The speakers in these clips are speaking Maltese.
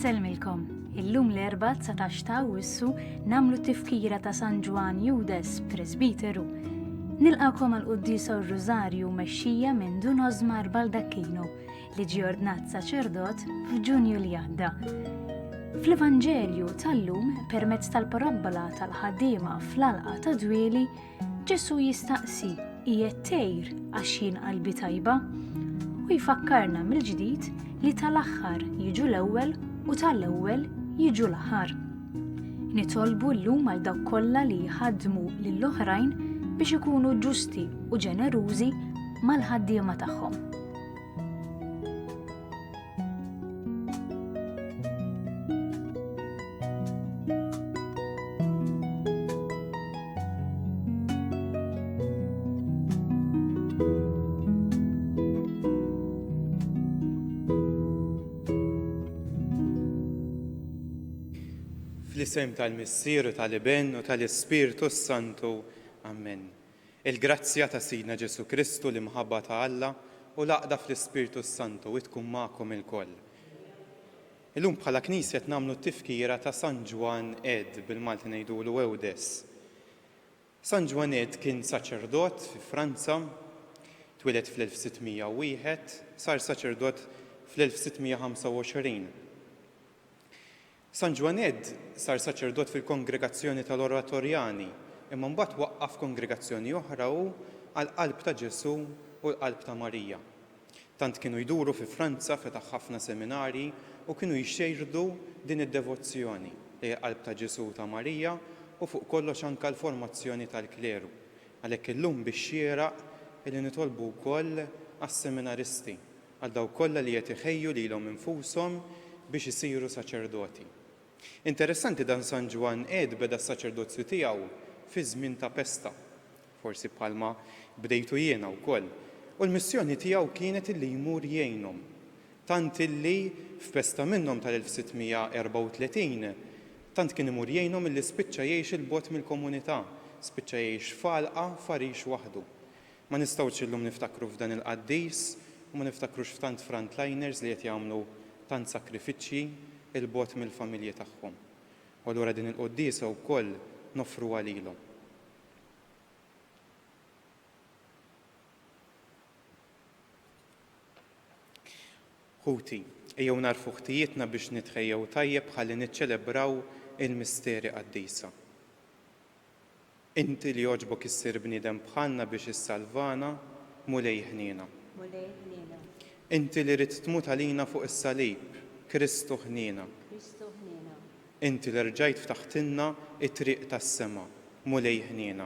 Inselmilkom, illum l-erba' 19 ta' Awwissu nagħmlu tifkira ta' San Ġwan Judas Presbiteru. Nilqakom għall-Qudiesa u r-Rużarju mexxija minn Dun Osmar Baldacchino li ġie ordnat saċerdot f'Ġunju li għadda. Fl-Evanġelju tal-lum permezz tal-parabbola tal-ħaddiema fl-għalqa ta' dwieli, Ġesu jistaqsi qiegħed tgħid għax jien qalbi tajba u jfakkarna mill-ġdid li tal-aħħar jiġu l-ewwel u tal-ewwel jiġu l-aħħar. Nitolbu llum għal dawk kollha li jħaddmu lill-oħrajn biex ikunu ġusti u ġenerużi mal-ħaddiema tagħhom. Fl-isem tal-Missieru tal-Iben u tal-Ispiritu Santu. Amen. Il-grazzja ta' Sidna Ġesu Kristu l-imħabba ta' Alla u l-għaqda fl-Ispiritu Santu u tkun magħkom ilkoll. Illum bħala Knisja qed nagħmlu t-tifkira ta' San Ġwan Ed, bil-Malti ngħidulu Eudes. San Ġwan Ed kien saċerdot fi Franza, twieled fl-1601, sar saċerdot fl-1625. San Ġwan Ed sar saċerdot fil-kongregazzjoni tal-Oratorjani, imma mbagħad waqqaf kongregazzjoni oħra u għall-qalb ta' Ġesu u l-qalb ta' Marija. Tant kienu jduru fi Franza fetaħ ħafna seminarji u kienu jxejrdu din id-devozzjoni li qalb ta' Ġesu u ta' Marija u fuq kollox anke l-formazzjoni tal-kleru. Għalhekk illum biex xieraq li nitolbu wkoll għas-seminaristi għal dawk kollha li qed iħejju lilhom infushom biex isiru saċerdoti. Interessanti dan San Ġwan Ed beda s-saċerdozju tiegħu fi żmien ta' pesta, forsi bħalma bdejtu jiena wkoll. U l-missjoni tiegħu kienet illi jmur jgħinhom. Tant illi f'pesta minnhom tal-1634, tant kien imur jgħinhom illi spiċċa jgħix il-bogħod mill-komunità, spiċċa jgħix f'għalqa farix waħdu. Ma nistgħux illum niftakru f'dan il-qaddis u ma niftakrux f'tant frontliners li qed jagħmlu tant sakrifiċċji il-bogħod mill-familji tagħhom. U allura din il-quddiesa wkoll noffru għalilhom. Ħuti, ejjew narfu ħtijietna biex nitħejjew tajjeb ħalli niċċelebraw il-misteri qaddisa. Inti li jogħġbok issir bniedem bħalna biex issalvana mulej ħniena. Inti li rid tmut għalina fuq is-salib, Kristu ħniena. Inti li rġajt ftaħtilna it-triq tas-sema, mulej ħniena.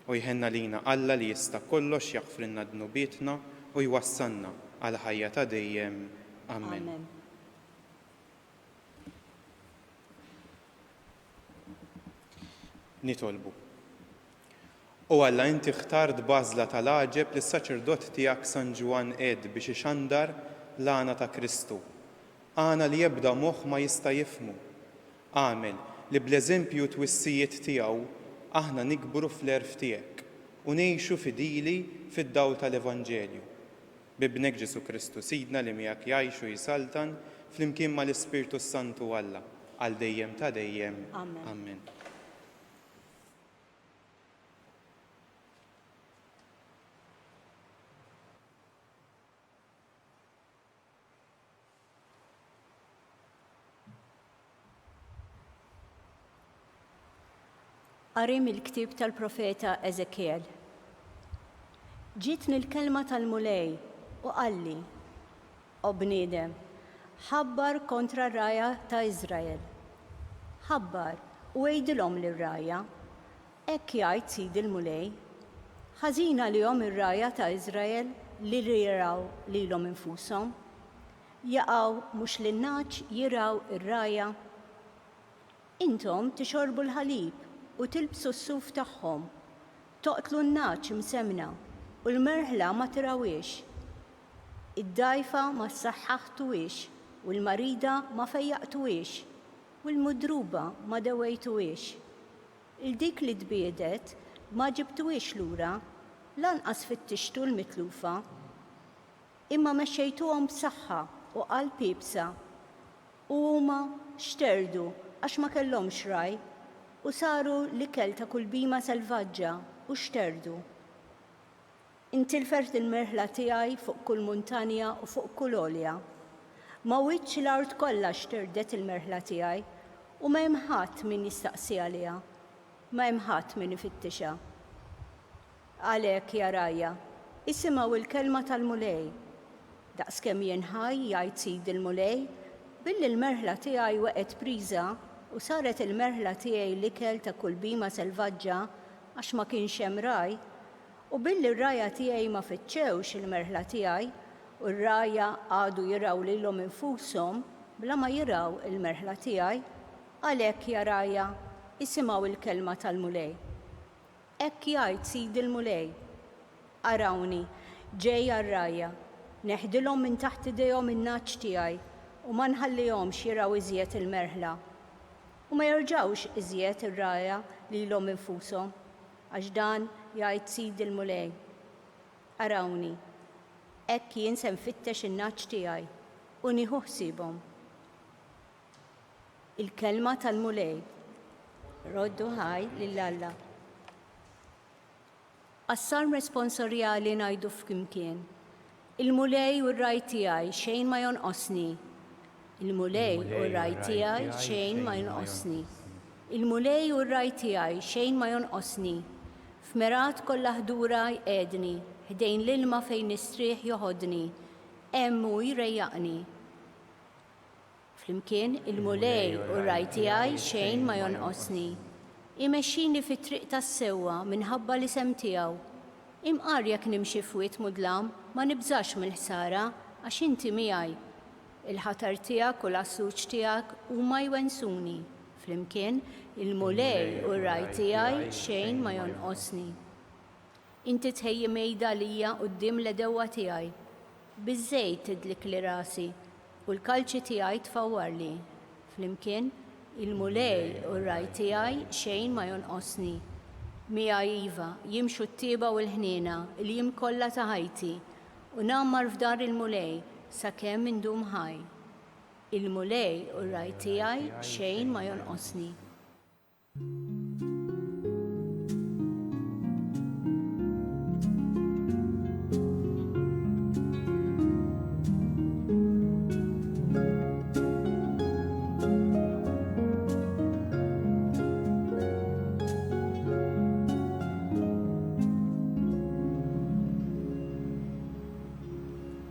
U jħenna lina Alla li jista' kollox jaħfrilna dnubietna u jwassalna għal ħajja ta' dejjem. Amen. Nitolbu. U Alla inti ħtart bażla tal-għaġeb lis-saċerdot tiegħek San Ġwan Ed biex ixandar l-għana ta' Kristu. Għana li jebda moħħ ma jista' jifhmu. Għamel li bl-eżempju twissijiet tiegħu aħna nikbru fl-erf tiegħek u ngħixu fidili fid-dawl tal-Evanġelju. Bibnek Ġesu Kristu Sidna li miegħek jgħix u jisaltan flimkien mal-Ispirtu Santu Alla għal dejjem ta' dejjem. Amen. Qari mill-ktieb tal-profeta Eżekiel. Ġietni l-kelma tal-mulej u qalli: O bniedem, ħabbar kontra r-rajja ta' Iżrael. Ħabbar u għejdilhom lir-rajja, hekk jgħid Sidi l-mulej, ħażina lihom ir-rajja ta' Iżrael li jiraw lilhom infushom, jaqgħu mhux lin-naċ jiraw ir-rajja. Intom tixorbu l-ħalib u tilbsu s-suf tagħhom, toqtlu n-naċ msemna u l-merħla ma tirawiex. Id-dajfa ma ssaħħaħtuwiex u l-marida ma fejjaqtuwiex u l-mudruba ma dewejtuwiex. Il-dik li tbiedet ma ġibtuwiex lura, lanqas fittixtu l-mitlufa, imma mexxejtuhom b'saħħa u qalb ibsa. u huma xterdu għax ma kellhomx raj u saru l-ikel ta' kull bima selvaġġa u xterdu. Intilfert il-merħla tiegħi fuq kull muntanja u fuq kull olja. Ma wiċċ l-art kollha xterdet il-merħla tiegħi u ma hemm ħadd min jistaqsi għaliha, ma hemm ħadd min ifittixha. Għalhekk ja Rajja, isimgħu il-kelma tal-mulej. Daqskemm jien ħaj jgħid sid il-mulej, billi l-merħla tiegħi weqgħet priża u saret il-merħla tiegħi l-ikel ta' kull bima selvaġġa għax ma kienx hemm raj, u billi r-rajja tiegħi ma fittxewx il-merħla tiegħi u r-rajja għadu jiraw lilhom infushom bla ma jiraw il-merħla tiegħi, għalhekk ja Rajja, isimgħu il-kelma tal-mulej. Hekk jgħid sid il-mulej. Arawni, ġej għar-rajja, neħdilhom minn taħt idejhom in-naċ tiegħi u ma nħallihomx jiraw iżjed il-merħla. U ma jerġgħux iżjed ir-rajja lilhom infushom, għax dan jgħid sid il-mulej. Arawni, hekk jien se nfittex in-naċ tiegħi u nieħu ħsiebhom. Il-kelma tal-mulej. Roddu ħaj lill-Alla. Qassam responsorjali ngħidu f'kimkien. Il-mulej u r-raj tiegħi xejn ma jonqosni. Il-mulej u r-raj tiegħi xejn ma jonqosni. Il-mulej u r-raj tiegħi xejn ma jonqosni. F'merat kollha ħdura jqedni, ħdejn l-ilma fejn nistrieħ joħodni, hemm hu jrejjaqni. Flimkien il-mulej u r-raj tiegħi xejn ma jonqosni. Imexxini fit-triq tas-sewwa minħabba l-isem tiegħu. Imqar jekk nimxi fwiet mudlam ma nibżax mill-ħsara għax inti miegħi. Il-ħatar tiegħek u l-assuġġ tiegħek huma jwensuni. Flimkien il-mulej u r-raj tiegħi xejn ma jonqosni. Inti tħejji mejda lija quddiem l-edewwa tiegħi. Biżżejjed tidlik li rasi u l-kalċi tiegħi tfawwarli. Flimkien il-mulej u r-raj tiegħi xejn ma jonqosni. Miegħi iva jimxu t-tieba u l-ħniena il-jiem kollha ta' ħajti u nammar f'dar il-mulej sakemm indum ħaj. Il-mulej u r-raj tiegħi xejn ma jonqosni.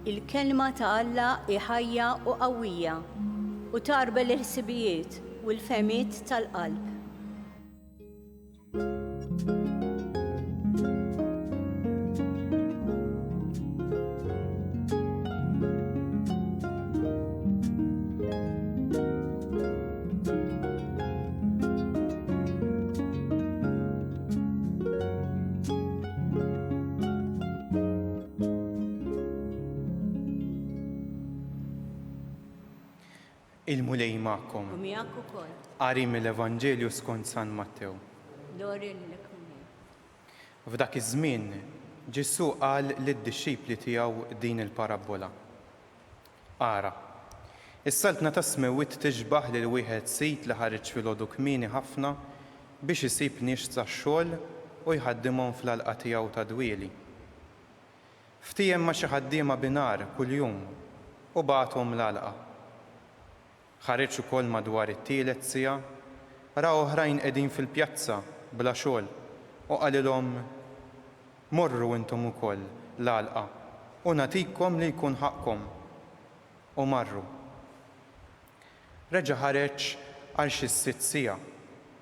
Il-kelma ta' Alla iħajja u qawwija u tarbel il-ħsibijiet u l-fehmiet tal-qalb. Il-mulej magħkom. U miegħek ukoll. Qari mill-Evanġelju skont San Mattew. Lori lilek mulej. F'dak iż-żmien Ġesu qal lid-dixxipli tiegħu din il-parabola. Ara, is-saltna ta' smewit tixbaħ lil wieħed sit li ħareġ filgħodu kmieni ħafna biex isib nies tax-xogħol u jħaddimhom fl-għalqa tiegħu ta' dwieli. Ftehhem ma' xi ħaddiema binar kuljum u bagħathom l-għalqa. Ħareġ ukoll madwar it-tielet siegħa, ra oħrajn qegħdin fil-pjazza bla xogħol u qalilhom morru intom ukoll l-għalqa u nagħtikom li jkun ħaqkom. U marru. Reġa' ħareġ għal xi 6 siegħa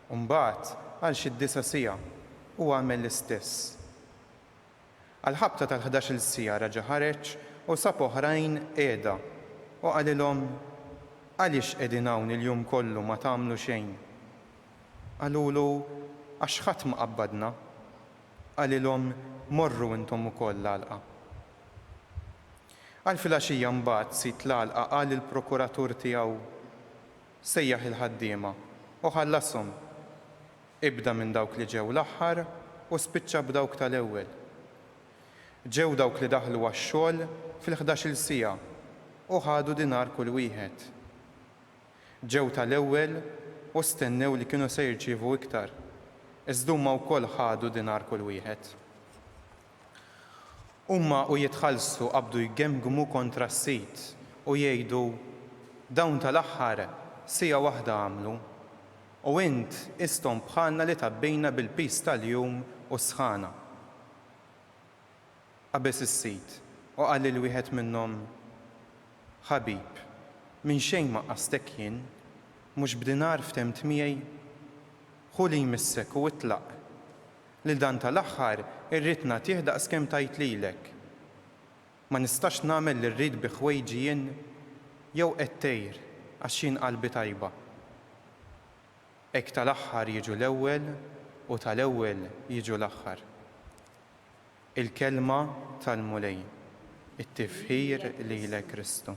u mbagħad għal xi 9 siegħa u għamel l-istess. Għal ħabta tal-11 siegħa reġa' ħareġ u sab oħrajn qiegħda u qalilhom għaliex qegħdin hawn il-jum kollu ma tagħmlu xejn? Qalulu għax ħadd ma qabbadna. Qalilhom morru intom ukoll l-għalqa. Għal filgħaxija mbagħad sit l-għalqa qal il-prokuratur tiegħu sejjaħ il-ħaddiema u ħallashom. Ibda minn dawk li ġew l-aħħar u spiċċa b'dawk tal-ewwel. Ġew dawk li daħlu għax-xogħol fil-11 siegħa u ħadu dinar kull wieħed. Ġew tal-ewwel u stennew li kienu se jirċievu iktar. Iżda huma wkoll ħadu dinar kull wieħed. Huma u jitħallsu qabdu jgemmgmu kontra s-sit u jgħidu dawn tal-aħħar sija waħda għamlu u int istom bħalna li tabbejna bil-pis tal-jum u sħana. Qabeż is-sit u qal lil wieħed minnhom: ħabib, minn xejn ma qastek jien, mhux b'dinar ftemt miegħi, ħu li jmissek u itlaq. Lil dan tal-aħħar irrid nagħtih daqskemm tajt lilek. Ma nistax nagħmel li rrid bi ħwejġi jien jew qed tgħir għax jien qalbi tajba. Hekk tal-aħħar jiġu l-ewwel u tal-ewwel jiġu l-aħħar. Il-kelma tal-mulej, it-tifħir lilek Kristu.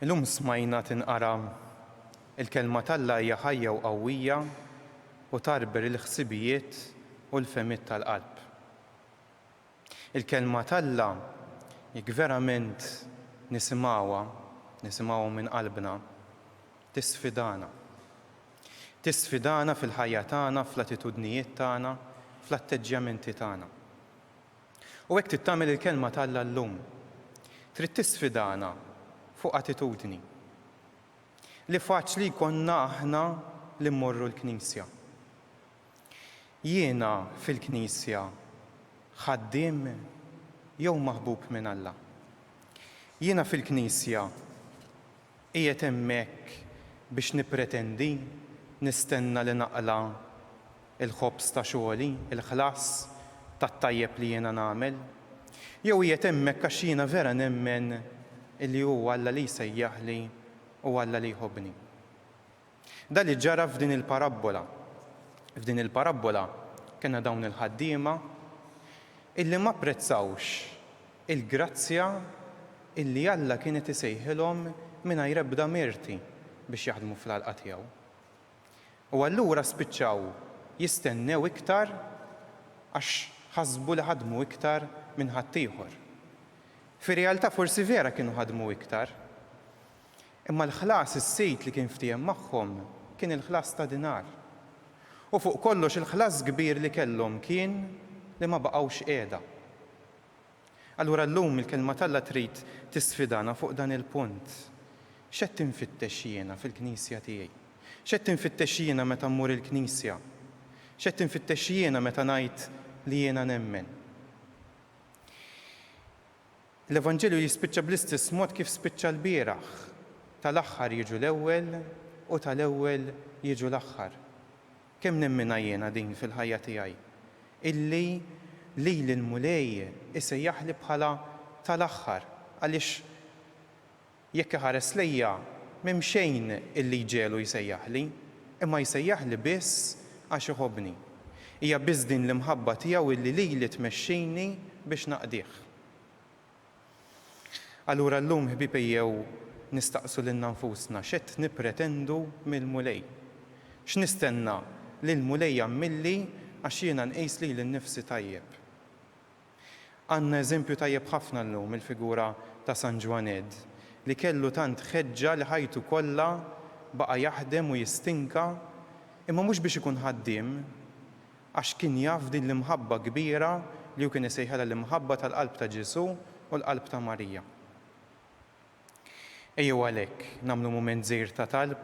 Illum smajna tinqara il-kelma tal-Alla hija ħajja u qawwija u tarber il-ħsibijiet u l-femiet tal-qalb. Il-kelma tal-Alla jekk verament nisimgħuha minn qalbna, tisfidana. Tisfidana fil-ħajja tagħna, fl-attitudnijiet tagħna, fl-atteġġjamenti tagħna. U hekk trid tagħmel il-kelma tal-Alla llum. Trid tisfidana fuq attitudni. Li faċli jkollna aħna li mmorru l-Knisja. Jiena fil-Knisja ħaddiem jew maħbub minn Alla. Jiena fil-Knisja qiegħed hemmhekk biex nippretendi, nistenna li naqla il-ħobs ta' xogħli, il-ħlas tat-tajjeb li jiena nagħmel, jew qiegħed hemmhekk għax jiena vera nemmen illi huwa Alla li jsejjaħli u Alla li jħobbni. Da li ġara f'din il-parabbola. F'din il-parabbola kellna dawn il-ħaddiema illi ma apprezzawx il-grazzja illi Alla kienet isejħilhom mingħajr ebda mirti biex jaħdmu fl-għalqa tiegħu. U allura spiċċaw jistennew iktar għax ħasbu li ħadmu iktar minn ħaddieħor. Fir-realtà forsi vera kienu ħadmu iktar, imma l-ħlas is-sejt li kien ftehim magħhom kien il-ħlas ta' dinar. U fuq kollox il-ħlas kbir li kellhom kien li ma baqgħux qiegħda. Allura llum il-kelma tal-Alla trid tisfidana fuq dan il-punt. X'qed tinfittex jiena fil-Knisja tiegħi? X'qed tinfittex jiena meta mmur il-Knisja? X'qed tinfittex jiena meta ngħid li jiena nemmen? L-Evanġelju jispiċċa bl-istess mod kif spiċċa l-bieraħ. Tal-aħħar jiġu l-ewwel u tal-ewwel jiġu l-aħħar. Kemm nemmina jiena din fil-ħajja tiegħi? Illi lili l-mulej isejjaħli bħala tal-aħħar għaliex jekk iħares lejja m'hemm xejn illi ġielu jsejjaħli, imma jsejjaħli biss għax iħobbni. Hija biss din l-imħabba tiegħu illi lili tmexxini biex naqdih. Allura llum ħbieb ejjew nistaqsu lil nfusna x'qed nippretendu mill-mulej. X'nistenna li l-mulej jagħmilli għax jiena nqis lili nnifsi tajjeb. Għandna eżempju tajjeb ħafna llum il-figura ta' San Ġwaned li kellu tant ħeġġa li ħajtu kollha baqa' jaħdem u jistinka, imma mhux biex ikun ħaddiem għax kien jaf din l-imħabba kbira li hu kien isejħilha l-imħabba tal-qalb ta' Ġesu u l-qalb ta' Marija. Ejjew għalhekk nagħmlu mument żgħir ta' talb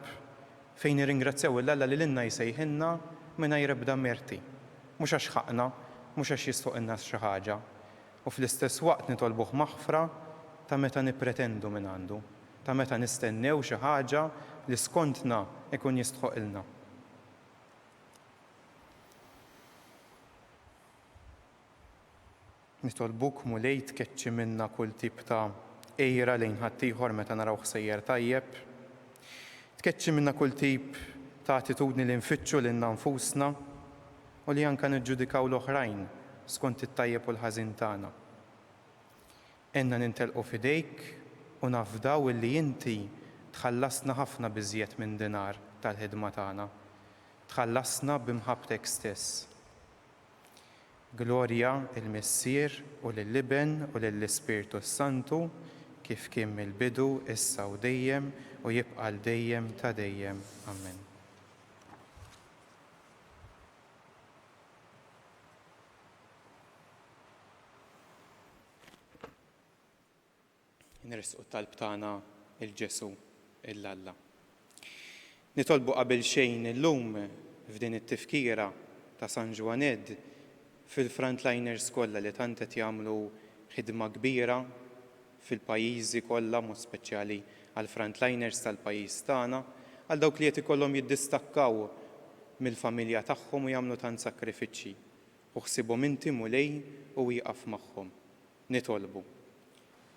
fejn nirringrazzjaw il-Alla li lilna jsejħilna mingħajr ebda merti. Mhux għax ħaqna, mhux għax jistoqilna xi ħaġa. U fl-istess waqt nitolbuh maħfra ta' meta nippretendu minn għandu, ta' meta nistennew xi ħaġa li skontna ikun jistħoqilna. Nitolbuk mulej tkeċċi minna kull tip ta' ejra lejn ħaddieħor meta naraw ħsejjer tajjeb. Tkeċċi minna kull tip ta' attitudni li nfittxu lil nfusna u li anke niġġudikaw l-oħrajn skont it-tajjeb u l-ħażin tagħna. Enna nintelqu f'idejk u nafdaw illi inti tħallasna ħafna biżjed minn dinar tal-ħidma tagħna. Tħallasna b'imħabbtek stess. Glorja il-Missier u lill-Iben u lill-Ispiritu Santu kif kien mill-bidu, issa u dejjem u jibqa' l-dejjem ta' dejjem. Amen. Nirrisqu talb tagħna il-Ġesu il-Alla. Nitolbu qabel xejn illum f'din it-tifkira ta' San Ġwaned fil-frontliners kollha li tant qed jagħmlu ħidma kbira fil-pajjiżi kollha, mod speċjali għall-frontliners tal-pajjiż tagħna, għal dawk li qed ikollhom jiddistakkaw mill-familja tagħhom u jagħmlu tant sakrifiċċji u ħsibhom intim u lej u jieqaf magħhom. Nitolbu.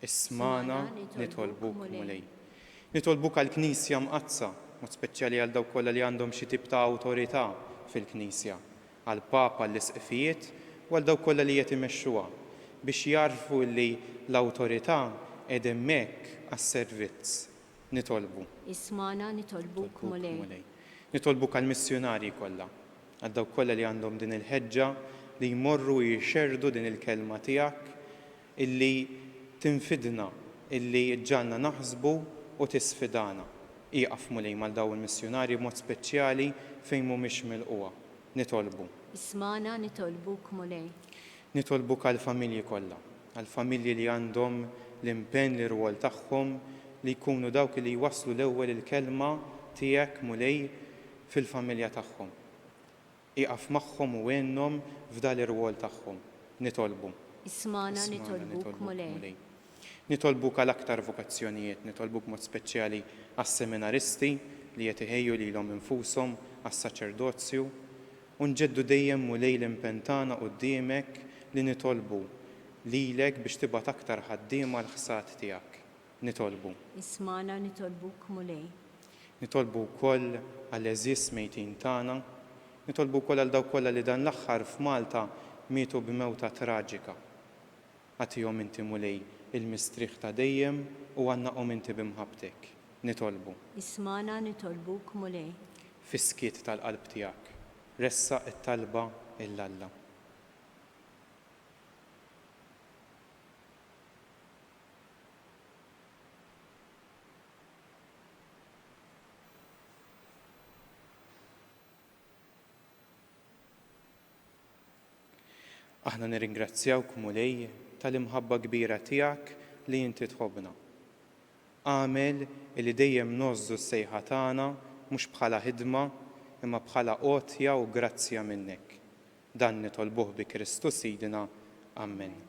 Ismana nitolbuk mulej. Nitolbuk għall-Knisja mqazza, mod speċjali għal dawk kollha li għandhom xi tip ta' awtorità fil-Knisja, għall-Papa, għall-Isqfijiet u għal dawk kollha li qed imexxuha biex jarfu li l-awtorità qed hemmhekk għas-servizz. Nitolbu. Ismana nitolbuk mulej. Nitolbuk għall-missjonarji kollha, għal dawk kollha li għandhom din il-ħeġġa li jmorru jixxerdu din il-kelma tiegħek illi tinfidna, illi ġġalna naħsbu u tisfidana. Iqaf mulej mal daw il-missjonarji b'mod speċjali fejn mhumiex milquha. Nitolbu. Ismana nitolbuk mulej. Nitolbuk għall-familji kollha, għall-familji li għandhom l-impenn li rwol tagħhom li jkunu dawk li jwasslu l-ewwel il-kelma tiegħek mulej fil-familja tagħhom. Iqaf magħhom u għenhom f'dan ir-rwol tagħhom. Nitolbu. Ismana nitolbuk mulej. Nitolbuk għal aktar vokazzjonijiet, nitolbuk mod speċjali għas-seminaristi li qed iħejju lilhom infushom għas-saċerdozzju u nġeddu dejjem mulej l-impenn tagħna quddiemek li nitolbu lilek biex tibgħat aktar ħaddiema l-ħsad tiegħek. Nitolbu. Ismana nitolbuk mulej. Nitolbu wkoll għall-eżies mejtin tagħna, nitolbu wkoll għal dawk kollha li dan l-aħħar f'Malta mietu b'mewta traġika. Għatihom inti mulej il-mistrieħ ta' dejjem u għannaqhom inti b'imħabbtek. Nitolbu. Ismana nitolbuk mulej. Fis-skiet tal-qalb tiegħek. Ressaq it-talba il-Alla. Aħna nirringrazzjawk mulej tal-imħabba kbira tiegħek li inti tħobbna. Għamel li dejjem nożżu s-sejħa tagħna mhux bħala ħidma imma bħala għotja u grazzja minnek. Dan nitolbuh bi Kristus Sidina. Amen.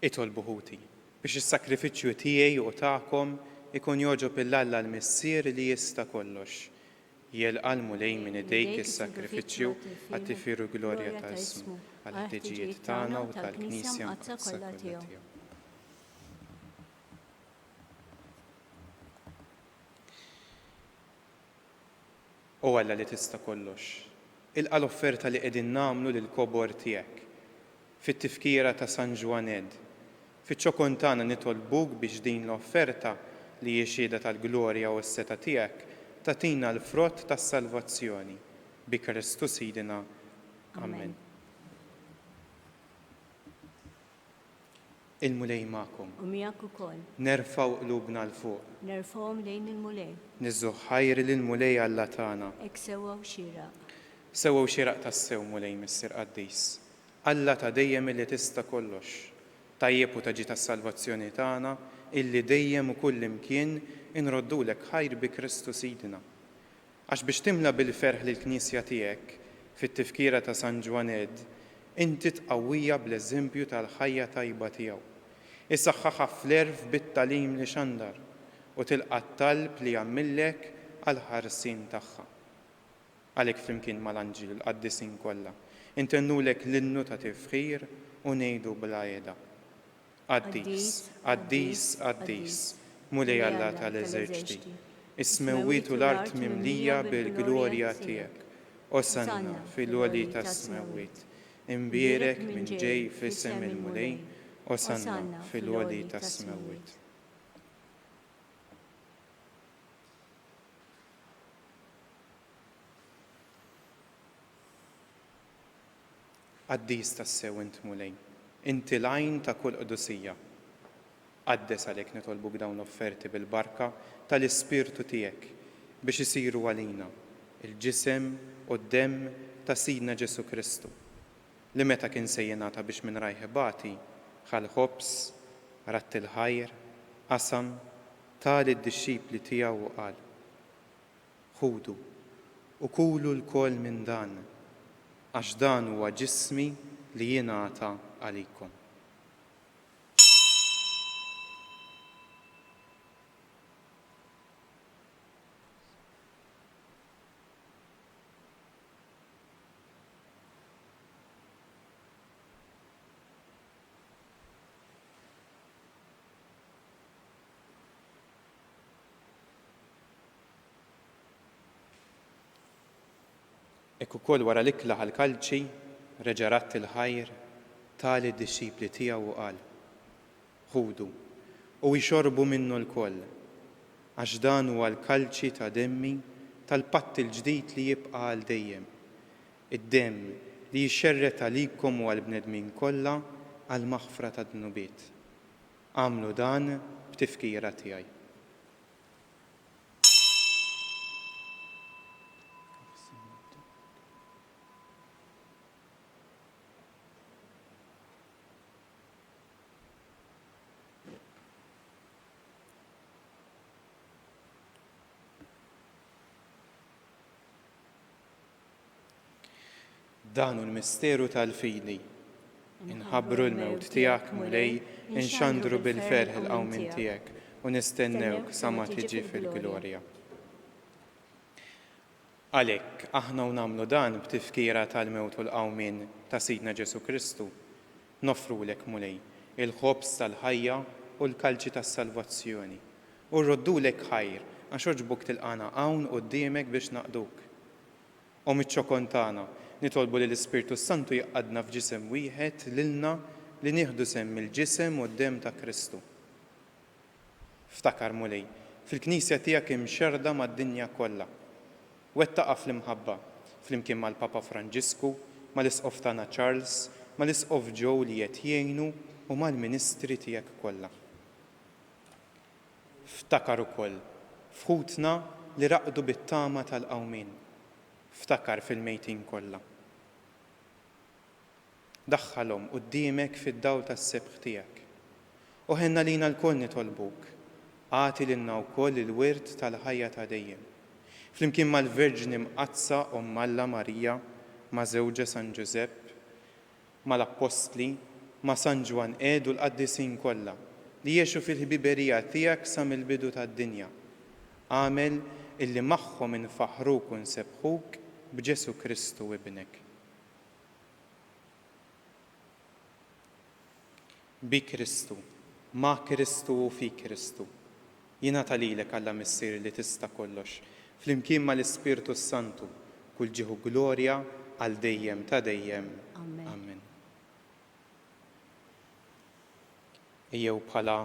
Itolbu ħuti biex is-sakrifiċċju tiegħi u tagħkom ikun jogħġob il-Alla l-Missier li jista' kollox. Jelqa' mulej minn idejk is-sakrifiċċju għat-tifiru glorja ta' ismu għall-ħtiġijiet tagħna u tal-Knisja mqazza kollha tiegħu. u Alla li tista' kollox. Ilqa' l-offerta li qegħdin nagħmlu lill-kobor tiegħek. Fit-tifkira ta' San Ġwaned, fiċ-ċokon tagħna nitolbuk biex din l-offerta li hi xhieda tal-glorja u s-seta tiegħek tagħtina l-frott tas-salvazzjoni. Bi Kristu Sidina. Amen. Il-mulej magħkom. U miegħek ukoll. Nerfgħu qlubna l fuq. Nerfgħuhom lejn il-mulej. Niżżu ħajri lill-mulej Alla tagħna. Hekk sewwa xieraq. Sewwew xieraq tas-sew mulej Missier Qaddis. Alla ta' dejjem illi tista' kollox. Tajjeb u taġi tas-salvazzjoni tagħna illi dejjem u kull imkien inroddulek ħajr bi Kristu Sidina. Għax biex timla bil-ferħ lill-Knisja tiegħek fit-tifkira ta' San Ġwaned, inti tqawwija bl-eżempju tal-ħajja tajba tiegħu. Issaħħaħha fl-erf bit-talim li xandar u tilqa' t-talb li jagħmillek għall-ħarsien tagħha. Għalhekk flimkien mal-Anġil l-qaddisin kollha, intennulek l-innu ta' tifħir u ngħidu bl-għajda. Qaddis, qaddis, qaddis, mulej Alla tal-eżerċiti, is-smewwiet u l-art mimlija bil-glorja tiegħek. Osanna fil-għoli tas-smewwiet, imbierek minn ġej f'isem il-mulej, osanna fil-għoli tas-smewwiet. Qaddis tas-sew int mulej, inti l-għajn ta' kull qudusija. Qaddes għalhekk nitolbuk dawn l-offerti bil-barka tal-Ispirtu tiegħek biex isiru għalina il-ġisem u d-demm ta' Sidna Ġesu Kristu, li meta kien se jingħata biex minn rajħibati ħal ħobs, ratt il-ħajr, qasam tal id-dixxipli tiegħu u qal: ħudu u kulu l-kol minn dan, għax dan huwa ġismi li jingħata għalikom. Ekk ukoll wara l-ikla għall-kalċi reġa' ratt il-ħajr tali d-dixxipli tiegħu u qal: ħudu u jxorbu minnu l-koll, għax dan huwa l-kalċi ta' demmi tal-patt il-ġdid li jibqa' għal dejjem, id-demm li jixxerret għalikom u għall-bnedmin kollha għal maħfra ta' dnubiet. Għamlu dan b'tifkira tiegħi. Dan l-misteru tal-fidi, inħabbru l-mewt tiegħek mulej, inxandru bil-ferħ il-qawmin tiegħek u nistennewk sa ma tiġi fil-glorja. Għalhekk aħna u nagħmlu dan b'tifkira tal-mewt u l-qawmin ta' Sidna Ġesu Kristu, nofrulek mulej il-ħobs tal-ħajja u l-kalċi tas-salvazzjoni u rroddulek ħajr għax oġbuk tilqana hawn quddiemek biex naqduk. U miċ-ċokon tagħna nitolbu li l-Ispirtu Santu jaqadna f'ġisem wieħed lilna li nieħdu semm il-ġisem u d-demm ta' Kristu. Ftakar mulej, fil-Knisja tiegħek imxerda mad-dinja kollha. Wettaqa fl-imħabba, flimkien mal-Papa Franġisku, mal-Isqof tagħna Charles, mal-Isqof Joe li qed jgħinu u mal-Ministri tiegħek kollha. Ftakar ukoll f'ħutna li raqdu bit-tama tal-qawmin. Ftakar fil-mejtin kollha. Daħħalhom quddiemek fid-dawl tas-sebħ tiegħek. U ħenna lina l-koll nitolbuk, għati lilna wkoll il-wirt tal-ħajja ta' dejjem. Flimkien mal-Verġni Mqazza Omm Alla Marija, ma' żewġa San Ġusepp, mal-Apostli, ma' San Ġwaned u l-qaddisin kollha li jgħixu fil-ħbiberija tiegħek sa mill-bidu tad-dinja. Għamel illi magħhom infaħruk u nsebħuk b'Ġesu Kristu ibnek. Bi Kristu, ma' Kristu u fi Kristu, jingħata lilek Alla Missier li tista' kollox, flimkien mal-Ispirtu Santu, kull ġieħu glorja għal dejjem ta' dejjem. Amen. Ejjew bħala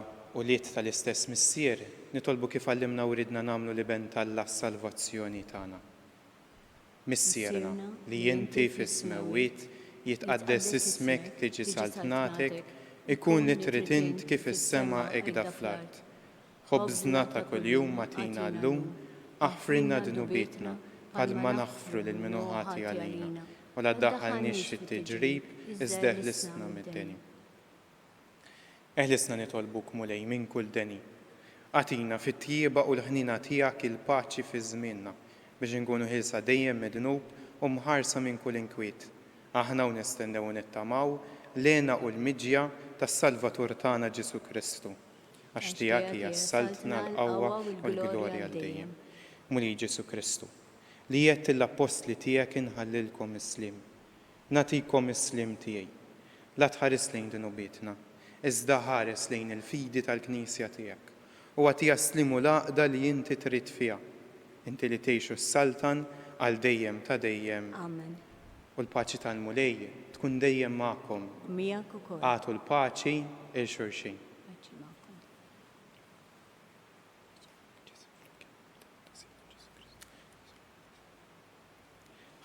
ulied tal-istess missier nitolbu kif għallimna u ridna nagħmlu liben tal-salvazzjoni tagħna. Missierna li inti fis-smewwiet jitqaddes ismek tiġi saltnatek, ikun li trid int kif is-sema hekk fl-art. Ħobżna ta' kuljum matina llum, aħfrinna dnubietna bħalma naħfru lil min hu ħati għalina, u la ddaħħalniex fit-tiġrib iżda eħlisna mid-deni. Eħlisna nitolbuk mulej minn kull deni. Għatina fit-tjieba u l-ħnina tiegħek il-paċi fi żmienna biex inkunu ħilsa dejjem midnub u mħarsa minn kull inkwiet. Aħna u nistennew u nittamaw lena u l-miġja tas-Salvatur tagħna Ġesu Kristu. Għax tiegħek hija s-saltna l-qawwa u l-glorja għal dejjem. Mulej Ġesu Kristu, li jgħid l-apostli tiegħek inħallilkom islim. Natikom islim tiegħi. La tħares lejn dnubietna, iżda ħares lejn il-fidi tal-Knisja tiegħek. U għatija slimu laqda li inti trid fiha. Inti li tgħixu s-saltan għal dejjem ta' dejjem. Amen. U l-paċi tal-mulej tkun dejjem magħkom. Miegħek ukoll. Għatu l-paċi il-xulxin. Paċi magħkom.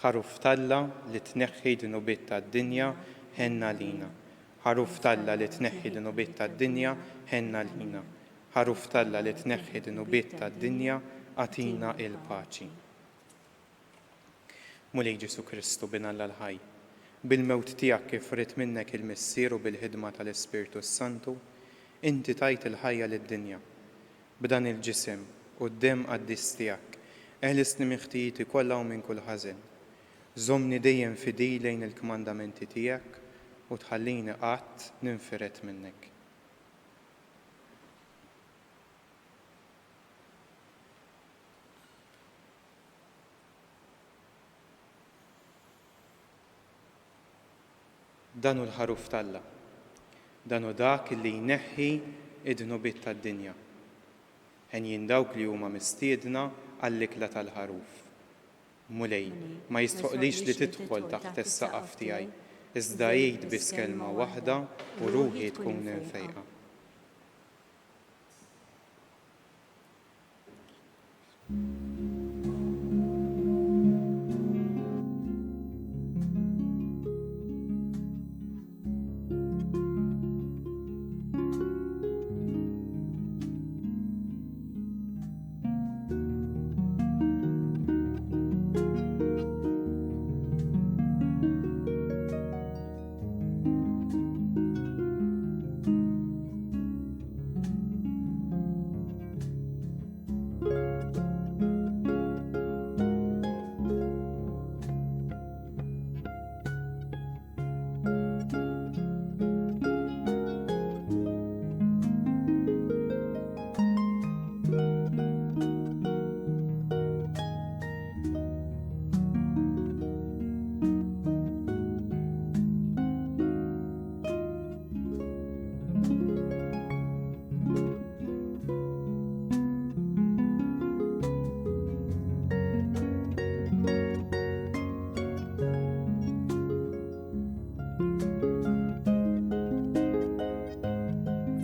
Ħaruf talla li tneħħi dnubiet tad-dinja ħenna lina. Ħaruf talla li tneħħi dnubiet tad-dinja ħenna lina. Ħaruf talla li tneħħi dnubiet tad-dinja għatina il-paċi. Mulej Ġesu Kristu bin Alla l-ħaj, bil-mewt tiegħek kif rid minnek il-missier u bil-ħidma tal-Ispirtu Santu, inti tajt il-ħajja lid-dinja. B'dan il-ġisem u d-dem qaddis tiegħek, eħlisni miħtijieti kollha u minn kull ħażin. Żommni dejjem fidej lejn il-kmandamenti tiegħek u tħallini qatt ninfiret minnek. Danu l-ħaruf talla, danu dak li jneħħi id-dnubiet tad-dinja. Ħen dawk li huma mistiedna għall-ikla tal-ħaruf. Mulej, ma jistħoqlix li tidħol taħt is-saqaf tiegħi, iżda jgħid biss kelma waħda u ruħi tkun infejqa.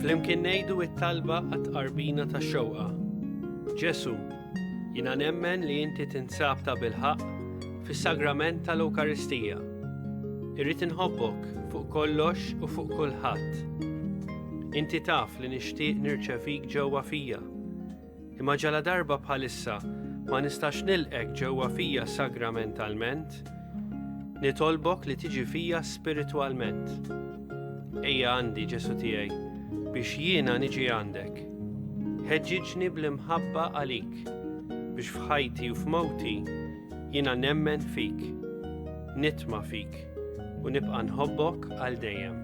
Flimkien ngħidu t-talba għat-qarbina tax-xewqa. Ġesu, jiena nemmen li inti tinsab ta' bilħaq fis-sagrament tal-Ewkaristija. Irrid inħobbok fuq kollox u fuq kulħadd. Inti taf li nixtieq nirċevik ġewwa fija. Imma ġala darba bħalissa ma nistax nilqek ġewwa fija sagramentalment, nitolbok li tiġi fija spiritwalment. Ejja għandi Ġesu tiegħi biex jiena niġi għandek. Ħeġġiġni bl-imħabba għalik biex f'ħajti u f'mowti jiena nemmen fik, nitma fik u nibqa' nħobbok għal dejjem.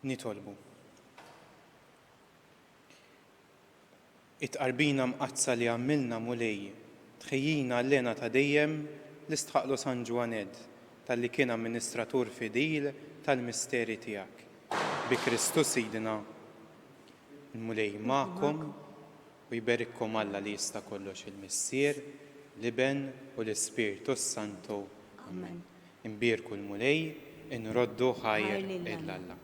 Nitolbu. It-qarbina mqazza li għamilna mulej tħejjina l-lena ta' dejjem l-istħaqlu San Ġwaned tal-li kien amministratur fidil tal-misteri tiegħek. Bi Kristus Sidna, il-mulej magħkom u jberikkom Alla li jista' kollox il-Missier, l-Iben u l-Ispirtu Santu. Amen. Imbierku l-mulej, inroddu ħajr il-Alla.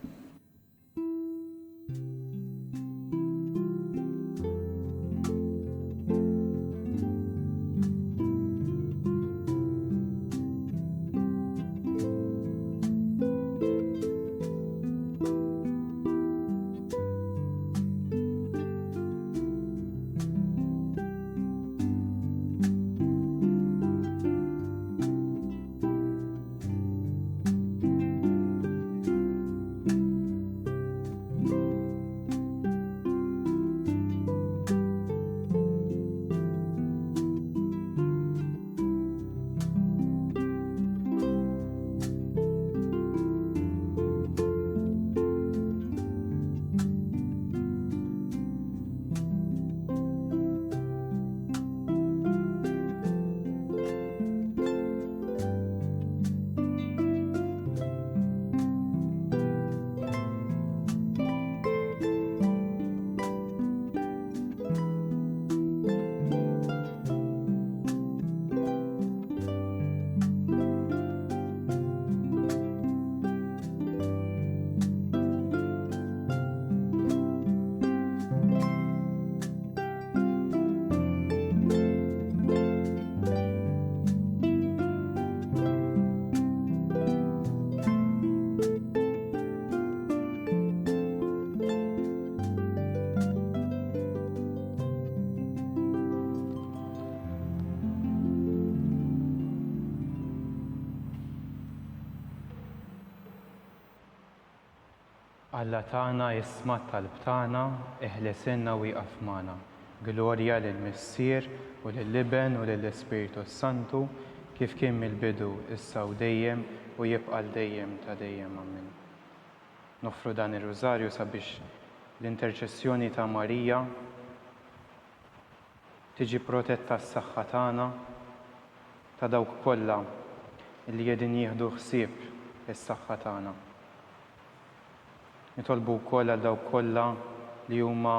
Alla tagħna jisma' t-talb tagħna, iħlesilna u jqaf magħna. Glorja lill-Missier u lill-Iben u lill-Ispirtu Santu kif kien mill-bidu issa u dejjem u jibqa' dejjem ta' dejjem. Amen. Nofru dan ir-Rużarju sabiex l-interċessjoni ta' Marija tiġi protetta s-saħħa tagħna ta' dawk kollha li qegħdin jieħdu ħsieb is-saħħa tagħna. Nitolbu wkoll għal dawk kollha li huma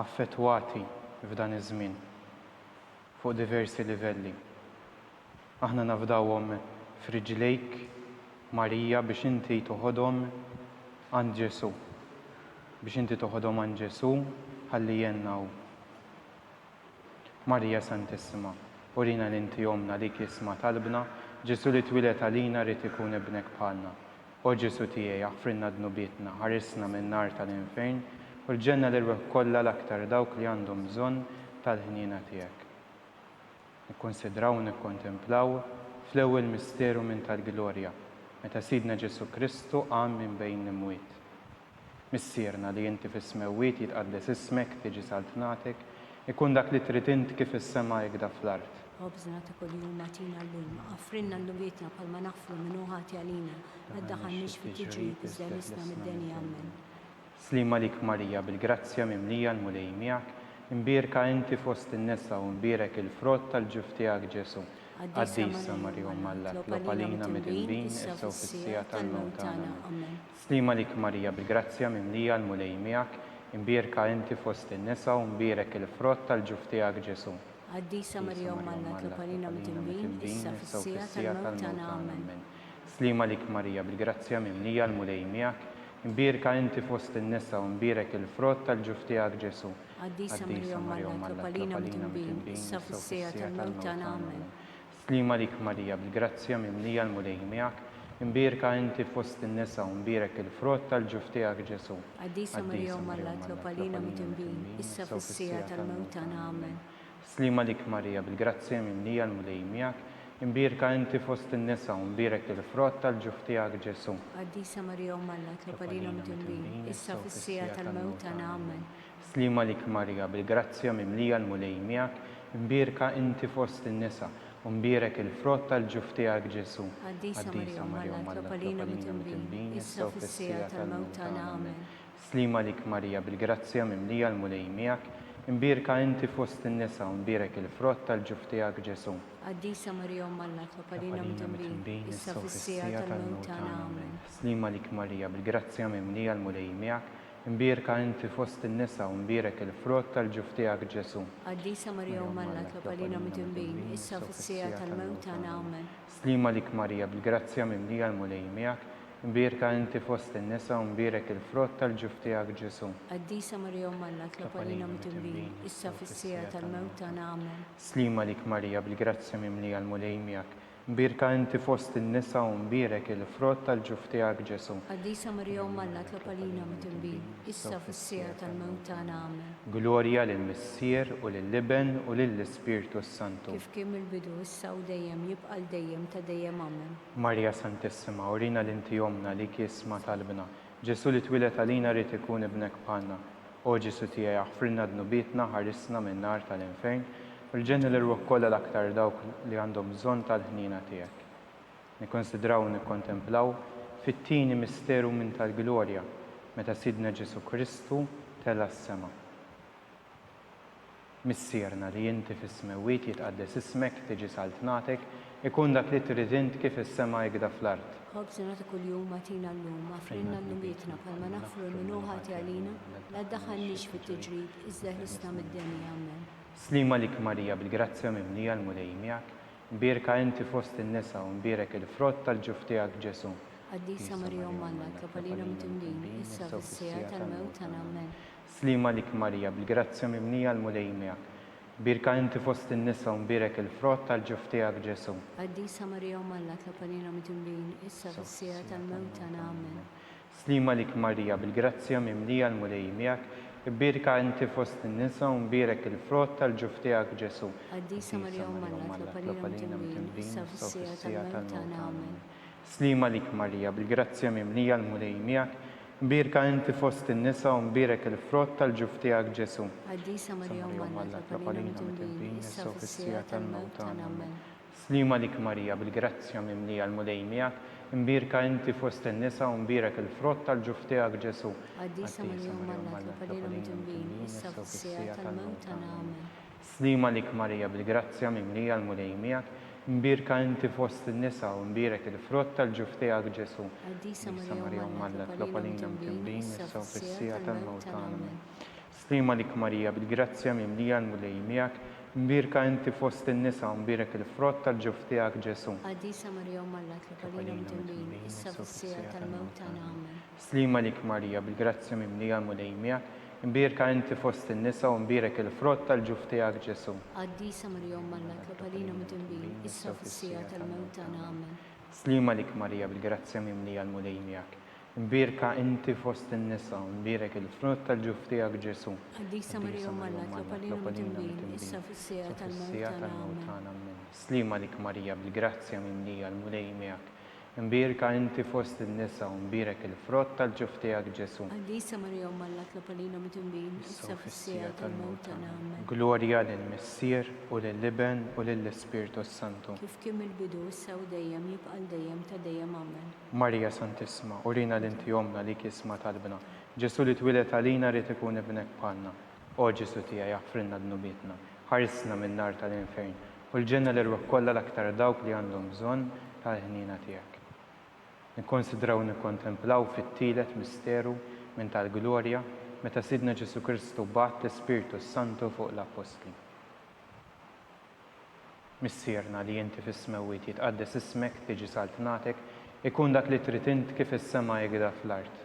affettwati f'dan iż-żmien fuq diversi livelli. Aħna nafdawhom f'riġlejk Marija biex inti toħodhom għand Ġesu. Biex inti toħodhom għand Ġesu ħalli jennaw. Marija Santissima, urina li inti jomna li kisma talbna, Ġesu li twilet għalina rid ikun ibnek bħalna. O Ġesu tiegħi aħfrinna dnubietna, ħarisna minn nar tal-infern u l-ġenna l-irweħ kollha l-aktar dawk li għandhom bżonn tal-ħniena tiegħek. Nikkonsidraw u nikkontemplaw fl-ewwel misteru minn tal-glorja, meta Sidna Ġesu Kristu qam minn bejn l-imwiet. Missierna li inti fis-smewwiet jitqaddes ismek, tiġi saltnatek, ikun dak li trid int kif is-sema jekk fl-art. Obżna ta' kuljum natina l-lum, għafrinna l-lubietna palma nafru minnu ħati għalina, għaddaħannix fit-tiġri kizdelisna mid-deni għammen. Slima lik Marija, bil-grazzja mimlija l-mulej miegħek, imbierka inti fost in-nisa u imbierek il-frott tal-ġuf tiegħek Ġesu. Għaddisa Marija Malla, l-opalina mid-imbin, issa uffizzija tal-mewt tagħna. Slima lik Marija, bil-grazzja mimlija l-mulej miegħek, imbierka inti fost in-nisa u imbierek il-frott tal-ġuf tiegħek Ġesu. Għaddisa Marija Malla, l-opalina mid-imbin, issa uffizzija tal-mewt tagħna. Amen. Slima lik Marija, bil-grazzja mimlija l-mulej miegħek, imbierka inti fost in-nisa u imbierek il-frott tal-ġuf tiegħek Ġesu. Għaddisa Marija Malla, l-opalina mid-imbin, issa uffizzija tal-mewt tagħna. Amen. Slima lik Marija, bil-grazzja mimlija l-mulej miegħek, imbierka inti fost in-nisa u imbierek il-frott tal-ġuf tiegħek Ġesu. Għaddisa Marija Malla, l-opalina mid-imbin, issa uffizzija tal-mewt tagħna. Amen. Slima lik Marija, bil-grazzja mimlija l-mulej miegħek, imbierka inti fost in-nisa u imbierek il-frott tal-ġuf tiegħek Ġesu. Għaddisa Marija Malla, l-opalina mid-imbin, issa uffizzija tal-mewt tagħna. Amen. Slima lik Marija, bil-grazzja mimlija l-mulej miegħek, imbierka inti fost in-nisa Mbirek il-frott tal-ġuf tiegħek Ġesu. Qaddisa Marja Umma Alla, tlop għalina mit-tinbin, issa u fis-sija tal-mewt tagħna. Amen. Slima lik Marija bil-grazzja mimlija l-mulej miegħek, imbirka inti fost in-nisa u mbirek il-frott tal-ġuf tiegħek Ġesu. Qaddisa Marja Umma Alla, tlop għalina mit-tinbin, issa u fis-sija tal-mewt tagħna. Amen. Slima lik Marija bil-grazzja mimlija l-mulej miegħek, imbirka inti fost in-nisa u mbirek il-frott tal-ġuf tiegħek Ġesu. Qaddisa Marja Umma Alla, tlop għalina mit-tinbin, issa u fis-sija tal-mewt tagħna. Amen. Slima lik Marija bil-grazzja mimlija l-mulej miegħek, imbirka inti fost in-nisa u mbirek il-frott tal-ġuf tiegħek Ġesu. Qaddisa Marja Umma Alla, tlop għalina mit-tinbin, issa u fis-sija tal-mewt tagħna. Amen. Slima lik Marija bil-grazzja mimlija l-mulej miegħek, imbirka inti fost in-nisa u mbirek il-frott tal-ġuf tiegħek Ġesu. Qaddisa Marja Umma Alla, tlop għalina mit-tinbin, issa u fis-sija tal-mewt tagħna. Amen. Glorja lill-Missier u lill-Liben u lill-Ispirtu Santu. Kif kien mill-bidu issa u dejjem jibqa' dejjem ta' dejjem. Amen. Marja Santissima, urina l-inti jomna li kisma talbna. Ġesu li twilet għalina rrit ikun ibnek bħalna. O Ġesu tiegħi aħfrilna dnubitna, ħarisna minn nar tal-infern, u l-ġenni l-ruħ kollha l-aktar dawk li għandhom bżonn tal-ħnina tiegħek. Nikkonsidraw u nikkontemplaw fit-tieni misteru minn tal-glorja meta Sidna Ġesu Kristu tela s-sema. Missierna li inti fis-smewwiet jitqaddes ismek tiġi saltnatek, ikun dak li trid int kif is-sema jgda fl-art. Ħobżna ta' kuljum atina llum, għafrinna l-nubietna bħalma nafru l-minuħati għalina, la ddaħħalniex fit-tiġrid, iżda ħlisna mid-deni. Amen. Slima lik Marija bil-grazzja mimlija l-mulej miegħek, mbirka inti fost in-nisa u mbirek il-frott tal-ġuf tiegħek Ġesu. Qaddisa Marja Umma Alla, tlop għalina mit-tinbin, issa u fis-sija tal-mewt tagħna. Amen. Slima lik Marija bil-grazzja mimlija l-mulej miegħek, mbirka inti fost in-nisa u mbirek il-frott tal-ġuf tiegħek Ġesu. Qaddisa Marja Umma Alla, tlop għalina mit-tinbin, issa u fis-sija tal-mewt tagħna. Amen. Slima lik Marija bil-grazzja mimlija l-mulej miegħek, imbirka inti fost in-nisa u mbirek il-frott tal-ġuf tiegħek Ġesu. Qaddisa Marja Umma Alla, tlop għalina mit-tinbin, issa u fis-sija tal-mewt tagħna. Amen. Slima lik Marija bil-grazzja mimlija l-mulej miegħek, mbirka inti fost in-nisa u mbirek il-frott tal-ġuf tiegħek Ġesu. Qaddisa Marja Umma Alla, tlop għalina mit-tinbin, issa u fis-sija tal-mewt tagħna. Amen. Slima lik Marija bil-grazzja mimlija l-mulej miegħek, imbirka inti fost in-nisa u mbirek il-frott tal-ġuf tiegħek Ġesu. Qaddisa Marja Umma Alla, tlop għalina mit-tinbin, issa u fis-sija tal-mewt tagħna. Amen. Slima lik Marija bil-grazzja mimlija l-mulej miegħek, imbirka inti fost in-nisa u mbirek il-frott tal-ġuf tiegħek Ġesu. Qaddisa Marja Umma Alla, tlop għalina mit-tinbin, issa u fis-sija tal-mewt tagħna. Amen. Slima lik Marija bil-grazzja mimlija l-mulej miegħek, imbirka inti fost in-nisa u mbirek il-frott tal-ġuf tiegħek Ġesu. Qaddisa Marja Umma Alla, tlop għalina mit-tinbin, issa u fis-sija tal-mewt tagħna. Amen. Slima lik Marija bil-grazzja mimlija l-mulej miegħek, imbirka inti fost in-nisa u mbirek il-frott tal-ġuf tiegħek Ġesu. Qaddisa Marja Umma Alla, tlop għalina mit-tinbin, issa u fis-sija tal-mewt tagħna. Amen. Slima lik Marija bil-grazzja mimlija l-mulej miegħek, imbirka inti fost in-nisa u mbirek il-frott tal-ġuf tiegħek Ġesu. Qaddisa Marja Umma Alla, tlop għalina mit-tinbin, issa u fis-sija tal-mewt tagħna. Amen. Slima lik Marija bil-grazzja mimlija l-mulej miegħek, imbirka inti fost in-nisa u mbirek il-frott tal-ġuf tiegħek Ġesu. Qaddisa Marja Umma Alla, tlop għalina mit-tinbin, issa u fis-sija tal-mewt tagħna. Amen. Glorja lill-Missier u lill-Liben u lill-Ispirtu Santu. Kif kien mill-bidu issa u dejjem jibqa' dejjem ta' dejjem. Amen. Marja Santissima, urina l-inti jomna li kisma talbna. Ġesu li twilet għalina rrit ikun ibnek bħalna. O Ġesu tiegħi aħfrilna dnubietna, ħarisna minn nar tal-infern, u l-ġenna l-ruħ kollha l-aktar dawk li għandhom bżonn tal-ħnina tiegħek. Nikkonsidraw u nikkontemplaw fit-tielet misteru minn tal-glorja meta Sidna Ġesu Kristu bagħat l-Ispirtu Santu fuq l-Apostli. Missierna li inti fis-smewwiet jitqaddes ismek tiġi saltnatek, ikun dak li trid int kif is-sema jgda fl-art.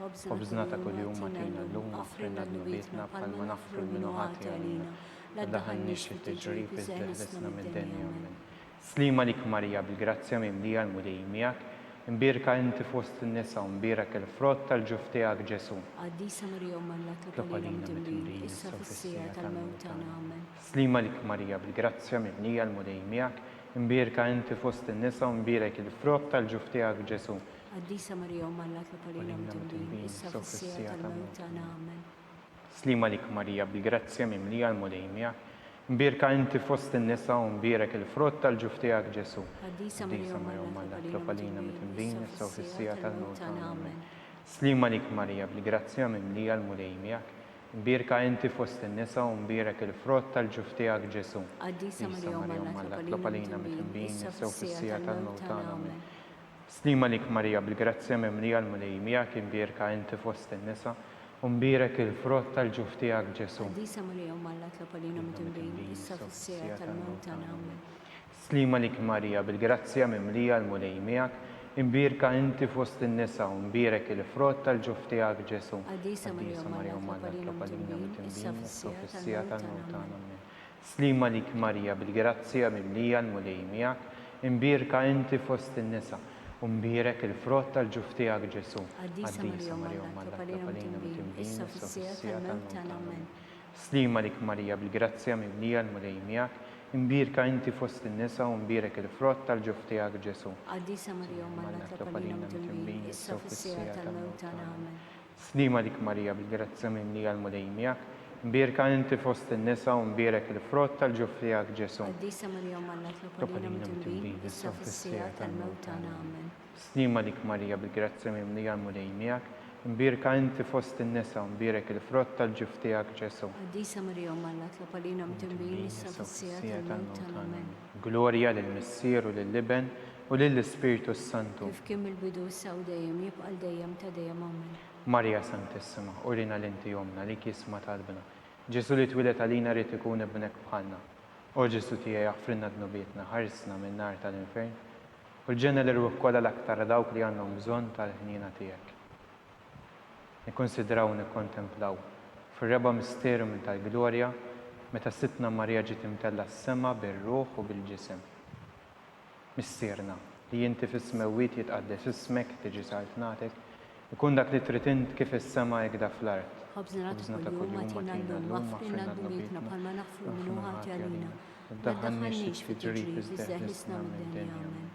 Ħobżna ta' kuljum atina llum, aħfrilna dnubietna bħalma naħfru l-minuħati għalina, la ddaħħalniex fit-tiġrib iżda ħlisna mid-denja. Amen. Slima lik Marija bil-grazzja mimlija l-mulej miegħek, imbirka inti fost in-nisa u mbirek il-frott tal-ġuf tiegħek Ġesu. Qaddisa Marja Umma Alla, tlop għalina mit-tinbin, issa u fis-sija tal-mewt tagħna. Amen. Slima lik Marija bil-grazzja mimlija l-mulej miegħek, imbirka inti fost in-nisa u mbirek il-frott tal-ġuf tiegħek Ġesu. Qaddisa Marja Umma Alla, tlop għalina mit-tinbin, issa u fis-sija tal-mewt tagħna. Amen. Slima lik Marija bil-grazzja mimlija l-mulej miegħek, Mbirka inti fost in-nisa u mbirek il-frott tal-ġuf tiegħek Ġesu. Qaddisa Qdisa Marija Marja Umma tlob għalina mit-tinbin, issa u fis-sija tal-mewt tagħna. Amen. Slima lik Marija bil-grazzja mimlija l-mulej miegħek. Mbirka inti fost in-nisa u mbirek il-frott tal-ġuf tiegħek Ġesu. Qaddisa Marija Umma tlob għalina mit-tinbin, issa u fis-sija tal-mewt tagħna. Amen. Slima lik Marija bil-grazzja mimlija l-mulej miegħek. Mbirka inti fost in-nisa u mbirek il-frott tal-ġuf tiegħek Ġesu. Qaddisa Marija Umma tlob għalina mit-tinbin, issa fis-sija tal-mewt tagħna. Amen. Slima lik Marija bil-grazzja mimlija l-mulej miegħek. Imbirka inti fost in-nisa u mbirek il-frott tal-ġuf tiegħek Ġesu. Qaddisa Marija Umma tlob għalina mit-tinbin, issa fis-sija tal-mewt tagħna. Amen. Slima lik Marija bil-grazzja mimlija l-mulej miegħek. Imbirka inti fost in-nisa u mbirek il-frott tal-ġuf tiegħek Ġesu. Qaddisa Marija Umma tlob għalina mit-tinbin, issa fis-sija tal-mewt tagħna. Amen. Slima lik Marija bil-grazzja mimlija l-mulej miegħek. Imbirka inti fost in-nisa u mbirek il-frott tal-ġuf tiegħek Ġesu. Qaddisa Marija Umma tlob għalina mit-tinbin, issa fis-sija tal-mewt tagħna. Amen. Slima lik Marija bil-grazzja mimlija l-mulej miegħek. Imbirka inti fost in-nisa u mbirek il-frott tal-ġuf tiegħek Ġesu. Qaddisa Marija Umma tlob għalina mit-tinbin, issa fis-sija tal-mewt tagħna. Amen. Slima lik Marija bil-grazzja mimlija l-mulej miegħek. Imbirka inti fost in-nisa u mbirek il-frott tal-ġuf tiegħek Ġesu. Qaddisa Marija Umma tlob għalina mit-tinbin, issa fis-sija tal-mewt tagħna. Amen. Glorja lill-Missier u lill-Liben u lill-Ispiritu Santu. Kif kien mill-bidu issa u dejjem jibqa' dejjem ta' dejjem. Amen. Marja Santissima, urina l-inti jomna li kisma talbna. Ġesu li twilet għalina rrid ikun ibnek bħalna. O Ġesu tiegħi jaħfrinna dnubietna, ħarsna minn nar tal-infern u l-ġenna l-ruħ kollha l-aktar dawk li għandhom bżonn tal-ħnina tiegħek. Nikkonsidraw u nikkontemplaw fir-reba misteru minn tal-glorja meta sitna Marja ġiet imtella s-sema bir-ruħ u bil-ġisem. Missierna li inti fis-smewwiet jitqaddes ismek tiġi saltnatek ikun dak li trid int kif is-sema jekk fl-art. Ħobżna ta' kuljum għatina llum waħfrinna dnubietna bħalma naħfru minnu ħati għalina. Ma tdaħħalniex fi ġrib iżdeħlisna mid-dinja. Amen.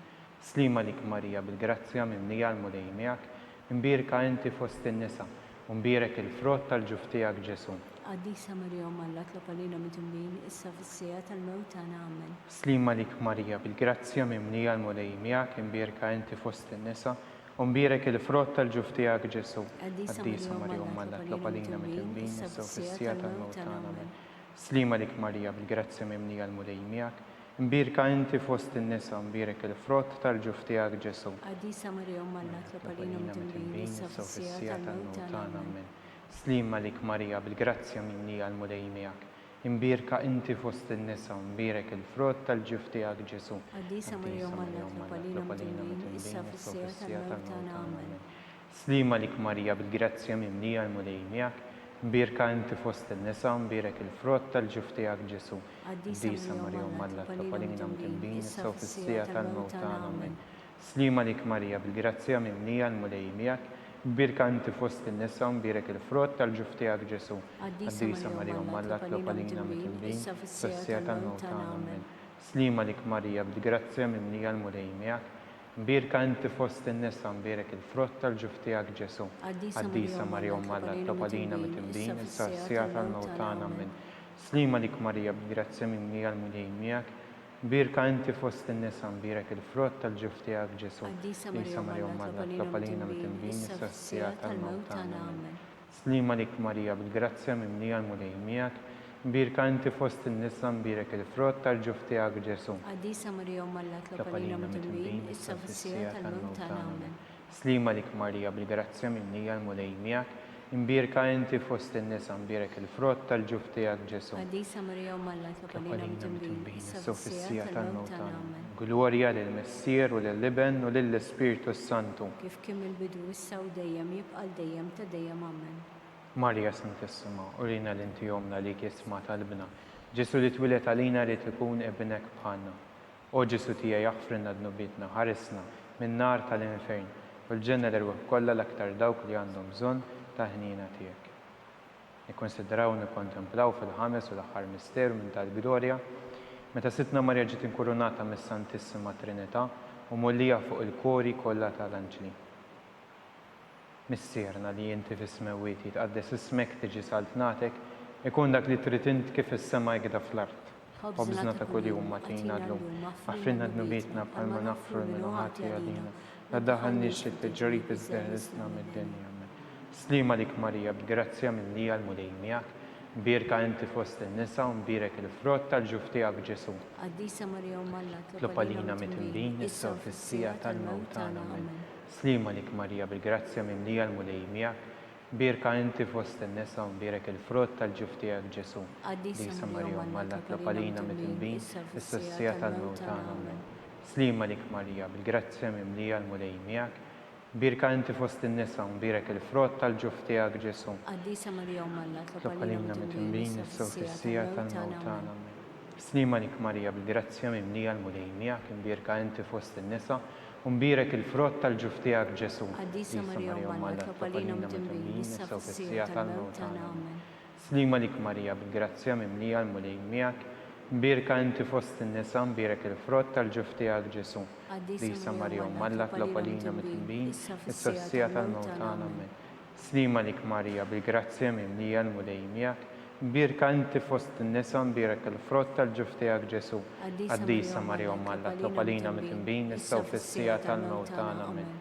Slima lik Marija bil-grazzja mimlija l-mulej miegħek. Imbirka inti fost in-nisa u mbirek il-frott tal-ġuf tiegħek Ġesu. Qaddisa Marija Umma tlob għalina mit-tinbin, issa fis-sija tal-mewt tagħna. Amen. Slima lik Marija bil-grazzja mimlija l-mulej miegħek. Imbirka inti fost in-nisa u mbirek il-frott tal-ġuf tiegħek Ġesu. Qaddisa Marija Umma tlob għalina mit-tinbin, issa fis-sija tal-mewt tagħna. Amen. Slima lik Marija bil-grazzja mimlija l-mulej miegħek. Imbirka inti fost in-nisa u mbirek il-frott tal-ġuf tiegħek Ġesu. Qaddisa Marija Umma tlob għalina mit-tinbin, issa fis-sija tal-mewt tagħna. Amen. Slima lik Marija bil-grazzja mimlija l-mulej miegħek. Imbirka inti fost in-nisa u mbirek il-frott tal-ġuf tiegħek Ġesu. Qaddisa Marija Umma tlob għalina mit-tinbin, issa fis-sija tal-mewt tagħna. Amen. Slima lik Marija bil-grazzja mimlija l-mulej miegħek. Imbirka inti fost in-nisa u mbirek il-frott tal-ġuf tiegħek Ġesu. Qaddisa Marija Umma tlob għalina mit-tinbin, issa fis-sija tal-mewt tagħna. Amen. Slima lik Marija bil-grazzja mimlija l-mulej miegħek. Imbirka inti fost in-nisa u mbirek il-frott tal-ġuf tiegħek Ġesu. Qaddisa Marija Umma tlob għalina mit-tinbin, issa fis-sija tal-mewt tagħna. Amen. Slima lik Marija bil-grazzja mimlija l-mulej miegħek. Imbirka inti fost in-nisa u mbirek il-frott tal-ġuf tiegħek Ġesu. Qaddisa Marija Umma tlob għalina mit-tinbin, issa fis-sija tal-mewt tagħna. Amen. Slima lik Marija bil-grazzja mimlija l-mulej miegħek. Imbirka inti fost in-nisa u mbirek il-frott tal-ġuf tiegħek Ġesu. Qaddisa Marija Umma tlob għalina mit-tinbin, issa fis-sija tal-mewt tagħna. Amen. Slima lik Marija bil-grazzja mimlija l-mulej miegħek. Imbirka inti fost in-nisa u mbirek il-frott tal-ġuf tiegħek Ġesu. Qaddisa Marija Umma tlob għalina mit-tinbin, issa fis-sija tal-mewt tagħna. Amen. Slima lik Marija bil-grazzja mimlija l-mulej miegħek. Imbirka inti fost in-nisa u mbirek il-frott tal-ġuf tiegħek Ġesu. Qaddisa Marija Umma tlob għalina mit-tinbin, issa fis-sija tal-mewt tagħna. Amen. Glorja lill-Missier u lill-Liben u lill-Ispiritu Santu. Kif kien mill-bidu issa u dejjem jibqa' dejjem ta' dejjem. Amen. Marja Santissima, urina l-inti jomna li kisma talbna. Ġesu li twilet għalina li tkun ibnek bħalna. O Ġesu tiegħi jaħfrinna dnubietna, ħarisna minn nar tal-infern u l-ġenna l-ruħ kollha l-aktar dawk li għandhom bżonn ta' ħnina tiegħek. Nikkonsidraw u nikkontemplaw fil-ħames u l-aħħar misteru minn tal-glorja meta sitna Marja ġiet inkurunata mis-Santissima Trinità u mollija fuq il-kori kollha tal-anġli. Missierna li inti fis-smewwiet jitqaddes ismek tiġi saltnatek ikun dak li trid int kif is-sema jgħidha fl-art. Ħobżna ta' kull jum matina llum. Għafrinna d-nubietna bħalma naffru minnu ħati għalina. La daħalniex il-ġarib iżdeħlisna mid-dinja. Slima lik Marija, b'grazzja minn li għal-mulej miegħek, birka inti fost in-nisa u mbirek il-frott tal-ġuf tiegħek Ġesu. Qaddisa Marija Umma Tlop għalina mit-imbin, issa u fis-sija tal-mewt tagħna. Amen. Slima lik Marija, b'grazzja minn li għal-mulej miegħek, birka inti fost in-nisa u mbirek il-frott tal-ġuf tiegħek Ġesu. Qaddisa Marija Umma tlop għalina mit-imbin, issa s-sija tal-mewt tagħna. Amen. Slima lik Marija, b'grazzja minn li għal-mulej miegħek, birka inti fost in-nisa u mbirek il-frott tal-ġuf tiegħek Ġesu. Qaddisa Marija Umma Tlop għalina mit-imbin, issa u fis-sija tal-mewt tagħna. Amen. Slima lik Marija, bil-grazzja mimlija l-mulej miegħek, imbirka inti fost in-nisa u mbirek il-frott tal-ġuf tiegħek Ġesu. Qaddisa Marija Umma tlop għalina mit-imbin, issa u fis-sija tal-mewt tagħna. Amen. Slima lik Marija, bil-grazzja mimlija l-mulej miegħek, imbirka inti fost in-nisa u mbirek il-frott tal-ġuf tiegħek Ġesu. Qaddisa Marija Umma tlop għalina mit-imbin, issa fis-sija tal-mewt tagħna. Amen. Slima lik Marija, bil-grazzja mimlija l-mulej miegħek, birka inti fost in-nisa mbirek il-frott tal-ġuf tiegħek Ġesu. Qaddisa Marija Umma tlop għalina mit-imbin, issa u fis-sija tal-mewt tagħna. Amen.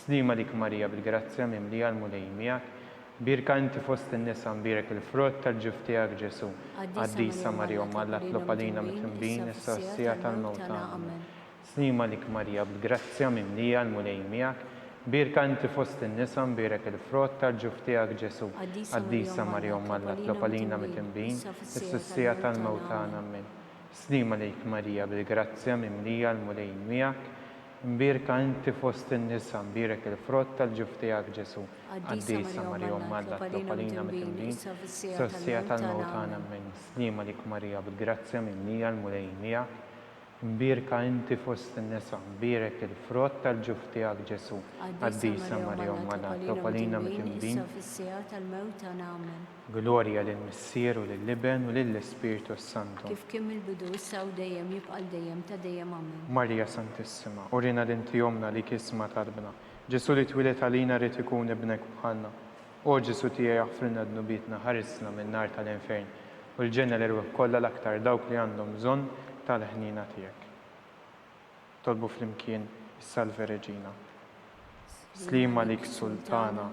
Slima lik Marija, bil-grazzja mimlija l-mulej miegħek, birka inti fost in-nisa mbirek il-frott tal-ġuf tiegħek Ġesu. Qaddisa Marija Umma tlop għalina mit-imbin, issa u fis-sija tal-mewt tagħna. Amen. Slima lik Marija, bil-grazzja mimlija l-mulej miegħek, birka inti fost in-nisa mbirek il-frott tal-ġuf tiegħek Ġesu. Qaddisa Marija Umma tlop għalina mit-imbin, issa s-sija tal-mewt tagħna. Amen. Slima lik Marija, bil-grazzja mimlija l-mulej miegħek, birka inti fost in-nisa mbirek il-frott tal-ġuf tiegħek Ġesu. Qaddisa Marija Umma tlop għalina mit-imbin, issa s-sija tal-mewt tagħna. Amen. Slima lik Marija, bil-grazzja mimlija l-mulej miegħek, mbirka inti fost in-nisa mbirek il-frott tal-ġuf tiegħek Ġesu. Qaddisa Marija Umma tlop għalina mit-imbin, glorja lill-Missier u lill-Iben u lill-Ispiritu Santu. Kif kien mill-bidu issa u dejjem jibqa' dejjem ta' dejjem. Amen. Marija Santissima, urina l-inti jomna li kisma talbna. Ġesu li twilet għalina rrid ikun ibnek bħalna. O Ġesu tiegħi jaħfrilna d-nubietna, ħarisna min-nar tal-infern u l-ġenna l-irwieħ kollha l-aktar dawk li għandhom bżonn tal-ħnina tiegħek. Tolbu flimkien is-Salve Reġina. Slima lik Sultana,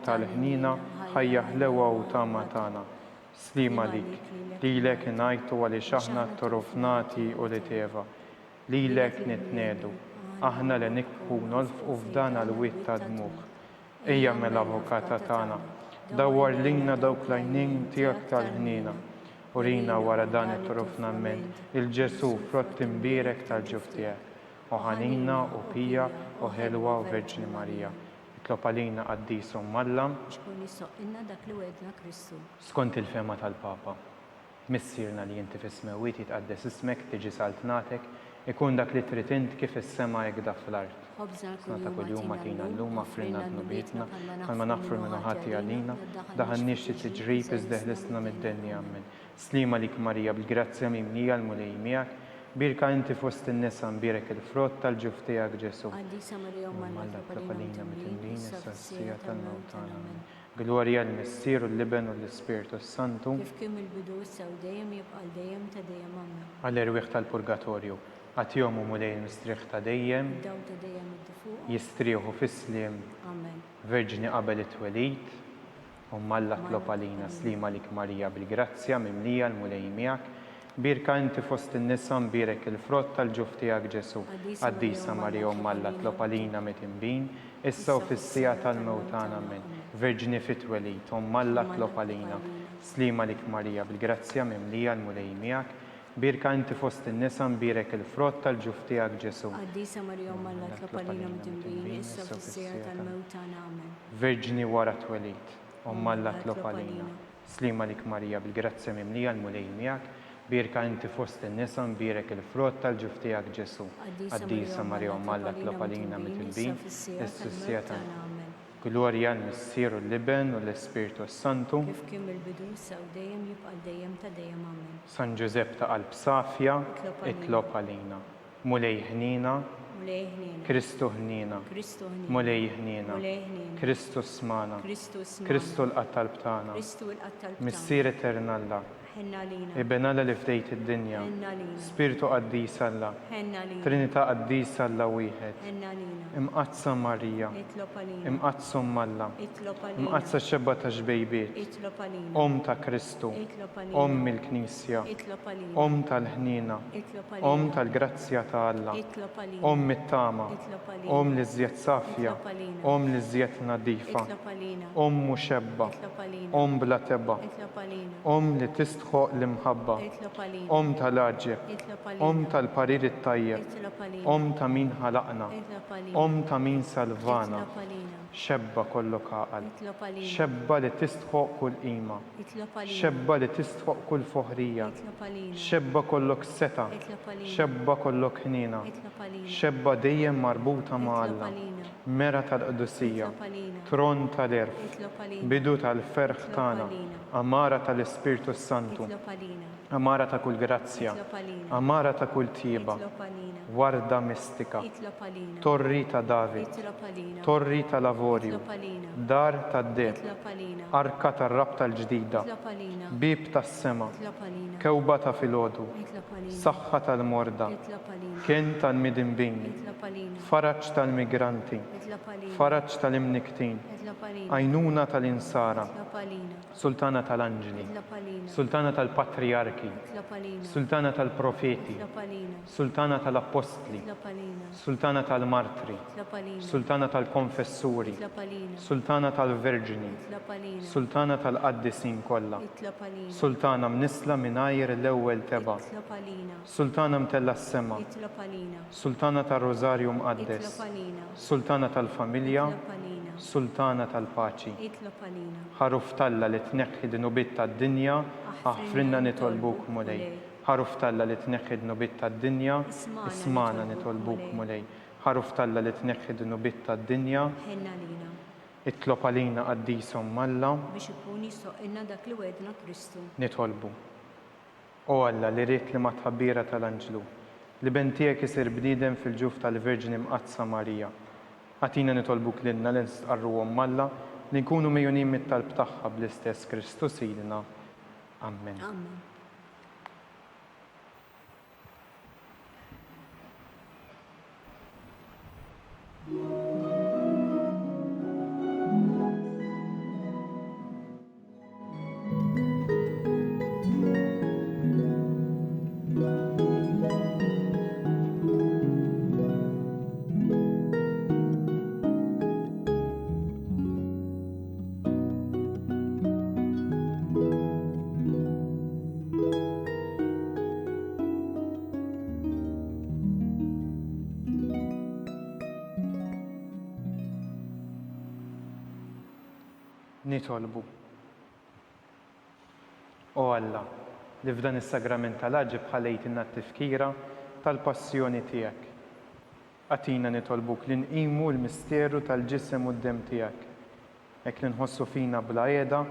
tal-ħnina, ħajja ħlewa u tama tagħna. Slima lik, lilek ngħidu għaliex aħna torofnati u li teva. Lilek nitnedu, aħna li nikku nolfqu f'dan għall-witt ta' dmugħ. Ejja mill-avukata tagħna, dawwar lilna dawk l-għajnejn tiegħek tal-ħnina. Urina wara dan it-torofnament il-Ġesu frott imbirek tal-ġuf tiegħek. U ħanina u pija u ħelwa u Verġni Marija. Itlop għalina qaddisa Umma xkun jissoqilna dak li wedna Kristu. skont il-fema tal-Papa. Missierna li inti fis-smewiet jitqaddes ismek, tiġi saltnatek, ikun dak li trid int kif is-sema hekk fl-art. Nata kuljum matina llum għafrilna d-nubietna, bħalma naħfru minnu ħati għalina, daħannix tiġrib iżdeħlisna mid-dinja. Amen. Slima lik Marija, bil-grazzja mimlija l-mulej miegħek, birka inti fost in-nisa mbirek il-frott tal-ġuf tiegħek Ġesu. Qaddisa Marija Umma tlop għalina mit-imbin, issa s-sija tal-mewt tagħna. Amen. Glorja l-Missier u l-Iben u l-Ispiritu Santu. Kif kien mill-bidu issa u dejjem jibqa' dejjem ta' dejjem. Amen. Għall-irwieħ tal-Purgatorju, għatihom u mulej mistrieħ ta' dejjem, Daw ta' dejjem id-fuq. jistrieħu fis-sliem Amen. Verġni qabel it-twelid, Umma tlop għalina. Slima lik Marija, bil-grazzja mimlija l-mulej miegħek, birka inti fost in-nisa mbirek il-frott tal-ġuf tiegħek Ġesu. Qaddisa Marija Umma tlop għalina mit-imbin, issa u fis-sija tal-mewt tagħna. Amen. Verġni fit-twelid, Umma tlop għalina. Slima lik Marija, bil-grazzja mimlija l-mulej miegħek, birka inti fost in-nisa mbirek il-frott tal-ġuf tiegħek Ġesu. Qaddisa Marija Umma tlop għalina mit-imbin, issa u fis-sija tal-mewt tagħna. Amen. Verġni wara twelid, Umma tlop għalina. Slima lik Marija, bil-grazzja mimlija l-mulej miegħek, birka inti fost in-nisa mbirek il-frott tal-ġuf tiegħek Ġesu. Qaddisa Marija Umma tlop għalina mit-imbin, issa s-sija tal-mewt. Glorja l-Missier u l-Iben u l-Ispiritu Santu. Kif kien mill-bidu issa u dejjem jibqa' dejjem ta' dejjem. Amen. San Ġusepp ta' qalb safja, itlop għalina. Mulej ħnina, Mulej ħnina. Kristu ħnina, Kristu ħnina. mulej ħnina, Mulej ħnina. Kristu smana, Kristu smana. Kristu l-qattal b'tana, Kristu l-qattal b'tana. Missier eternalla, Ħenna lina. Ibn Alla li fdejt id-dinja, Ħenna lina. Spiritu qaddis Alla, Ħenna lina. Trinità qaddis Alla wieħed, Ħenna lina. imqazza Marija, Itlob għalina. imqazza Alla, Itlob għalina. imqazza xebba ta' xbejbiet, Itlob għalina. Om ta' Kristu, Itlob għalina. Om il-Knisja, Itlob għalina. Om tal-ħnina, Itlob għalina. Om tal-grazzja ta' Alla, Itlob għalina. Om mit-tama, Itlob għalina. Om li żjed safja, Itlob għalina. Om li żjed nadifa, Itlob għalina. Om muxebba, Itlob għalina. Om bla teba, Itlob għalina. Om li tistħoq l-imħabba, Itlob għalina. Om tal-aġeb, Itlob għalina. Om tal-parir it-tajjeb, Itlob għalina. Om ta' min ħalaqna, Itlob għalina. Om ta' min salvana, Itlob għalina. xebba kollu kaqal, Itlob għalina. xebba li tistħoq kull qima, Itlob għalina. xebba li tistħoq kull foħrija, Itlob għalina. xebba kollok seta, Itlob għalina. xebba kollok ħnina, Itlob għalina. xebba dejjem marbuta ma' Itlob Alla, għalina. mera tal-qdusija, Itlob għalina. tron tal-erf, Itlob għalina. bidu tal-ferħ tagħna, amara tal-Ispirtu Santu, Itlob għalina. amara ta' kull grazzja, Itlob għalina. amara ta' kull tieba, Itlob għalina. warda mistika, Itlob għalina. torri ta' David, Itlob għalina. torri ta' lavorju, Itlob għalina. dar ta' deb, Itlob għalina. arka ta' rab tal-ġdida, Itlob għalina. bib ta' sema, Itlob għalina. kewba ta' filodu, Itlob għalina. saħħa tal-morda, Itlob għalina. kien tal-midinbin, Itlob għalina. faraġġ tal-migranti, Itlob għalina. faraġġ tal-imniktin, Itlob għalina. għajnuna tal-insara, Itlob għalina. sultana tal-anġeli, Itlob għalina. sultana tal-patriarki, Itlob għalina. sultana tal-profeti, Itlob għalina. sultana tal-apostli, Itlob għalina. sultana tal-martri, Itlob għalina. sultana tal-konfessuri, Itlob għalina. sultana tal-verġini, Itlob għalina. sultana tal-qaddisin kollha, Itlob għalina. sultana mnisla mingħajr l-ewwel teba, Itlob għalina. sultana mtella s-sema, Itlob għalina. sultana tal-Rożarju Itlob mqaddes, għalina. sultana tal-familja, Itlob għalina. sultana tal-paċi. Itlob għalina. Ħaruf talla li tneħħi d-nubit tad-dinja, aħfrinna nitolbuk mulej. Ħaruf talla li tneħħi d-nubit tad-dinja, ismana nitolbuk mulej. Ħaruf talla li tneħħi d-nubit tad-dinja, Ħenna lina. itlob għalina qaddisom Alla, Biex ikun jistoqilna dak li wedna Kristu. nitolbu. O Alla li rrit li ma tħabbira tal-anġlu, li bentijek isir bniedem fil-ġuf tal-Verġini mqazza Marija. Għatina nitolbuk lilna l-nstqarruhom Alla li nkunu mejjunin mit-talb tagħha bl-istess Kristus ilna. Amen. Amen. Nitolbu. O Alla, li f'dan is-sagrament tal-aġib ħalejtinna t-tifkira tal-passjoni tiegħek. Għatina nitolbuk li nqimu l-misteru tal-ġisem u d-dem tiegħek. Hekk li nħossu fina bla qiegħda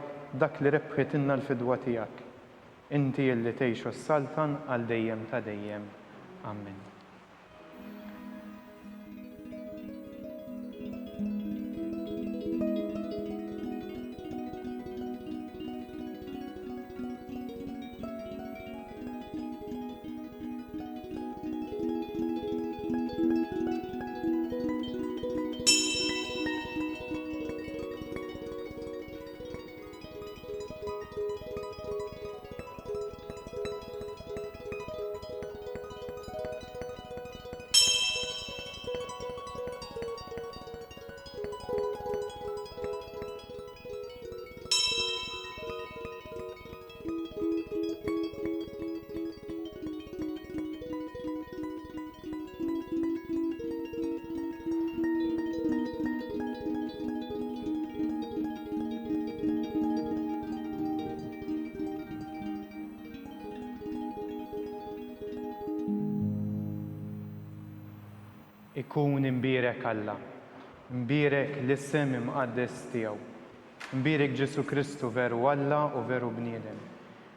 dak li rebħitinna l-fidwa tiegħek. Inti li tgħixu s-saltan għal dejjem ta' dejjem. Amen. Ikun imbirek Alla, imbirek l-isem imqaddes tiegħu, imbirek Ġesu Kristu veru Alla u veru bniedem,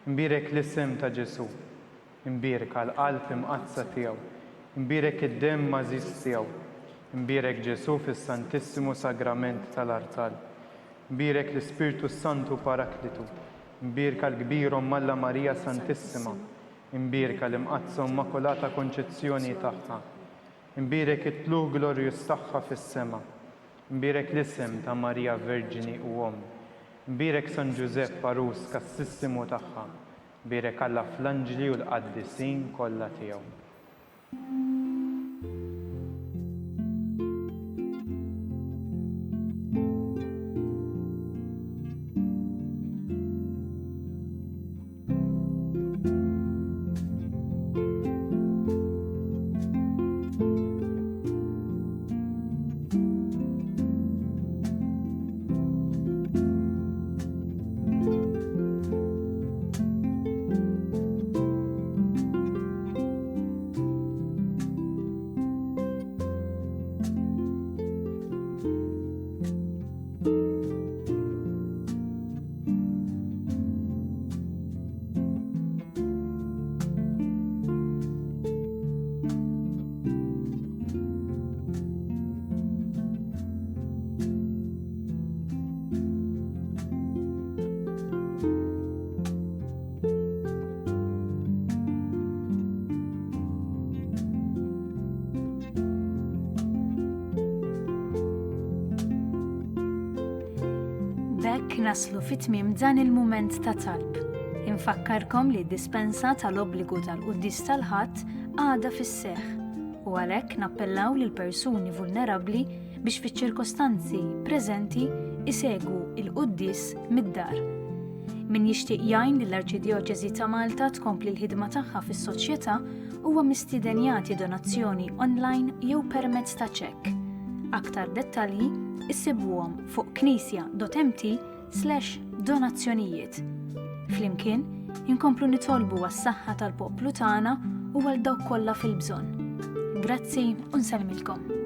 imbirek l-isem ta' Ġesu, imbirek għal-qalb imqazza tiegħu, imbirek id-dem mażis tiegħu, imbirek Ġesu fis-Santissimu Sagrament tal-Artal, imbirek l-Ispirtu Santu Paraklitu, imbirka l-kbir Omm Alla Marija Santissima, imbirka l-imqazza Immakolata Konċezzjoni tagħha, imbirek it-tluq glorjus tagħha fis-sema, imbirek l-isem ta' Marija Verġini u Omm, imbirek San Ġusepp Arus Kassissimu tagħha, imbirek Alla fl-Anġli u l-qaddisin kollha tiegħu. B'hekk naslu fit-tmiem dan il-mument ta' talb. Infakkarkom li d-dispensa tal-obbligu tal-qudies tal-ħadd għadha fis-seħħ u għalhekk nappellaw lil persuni vulnerabbli biex fiċ-ċirkostanzi preżenti isegwu il-qudies mid-dar. Min jixtieq jgħin lill-Arċidjoċeżi ta' Malta tkompli l-ħidma tagħha fis-soċjetà huwa mistieden donazzjoni online jew permezz ta' ċekk. Aktar dettalji issibuhom fuq knisja.mt/donazzjonijiet. Flimkien inkomplu nitolbu għas-saħħa tal-poplu tagħna u għal dawk kollha fil-bżonn. Grazzi u nsellmilkom.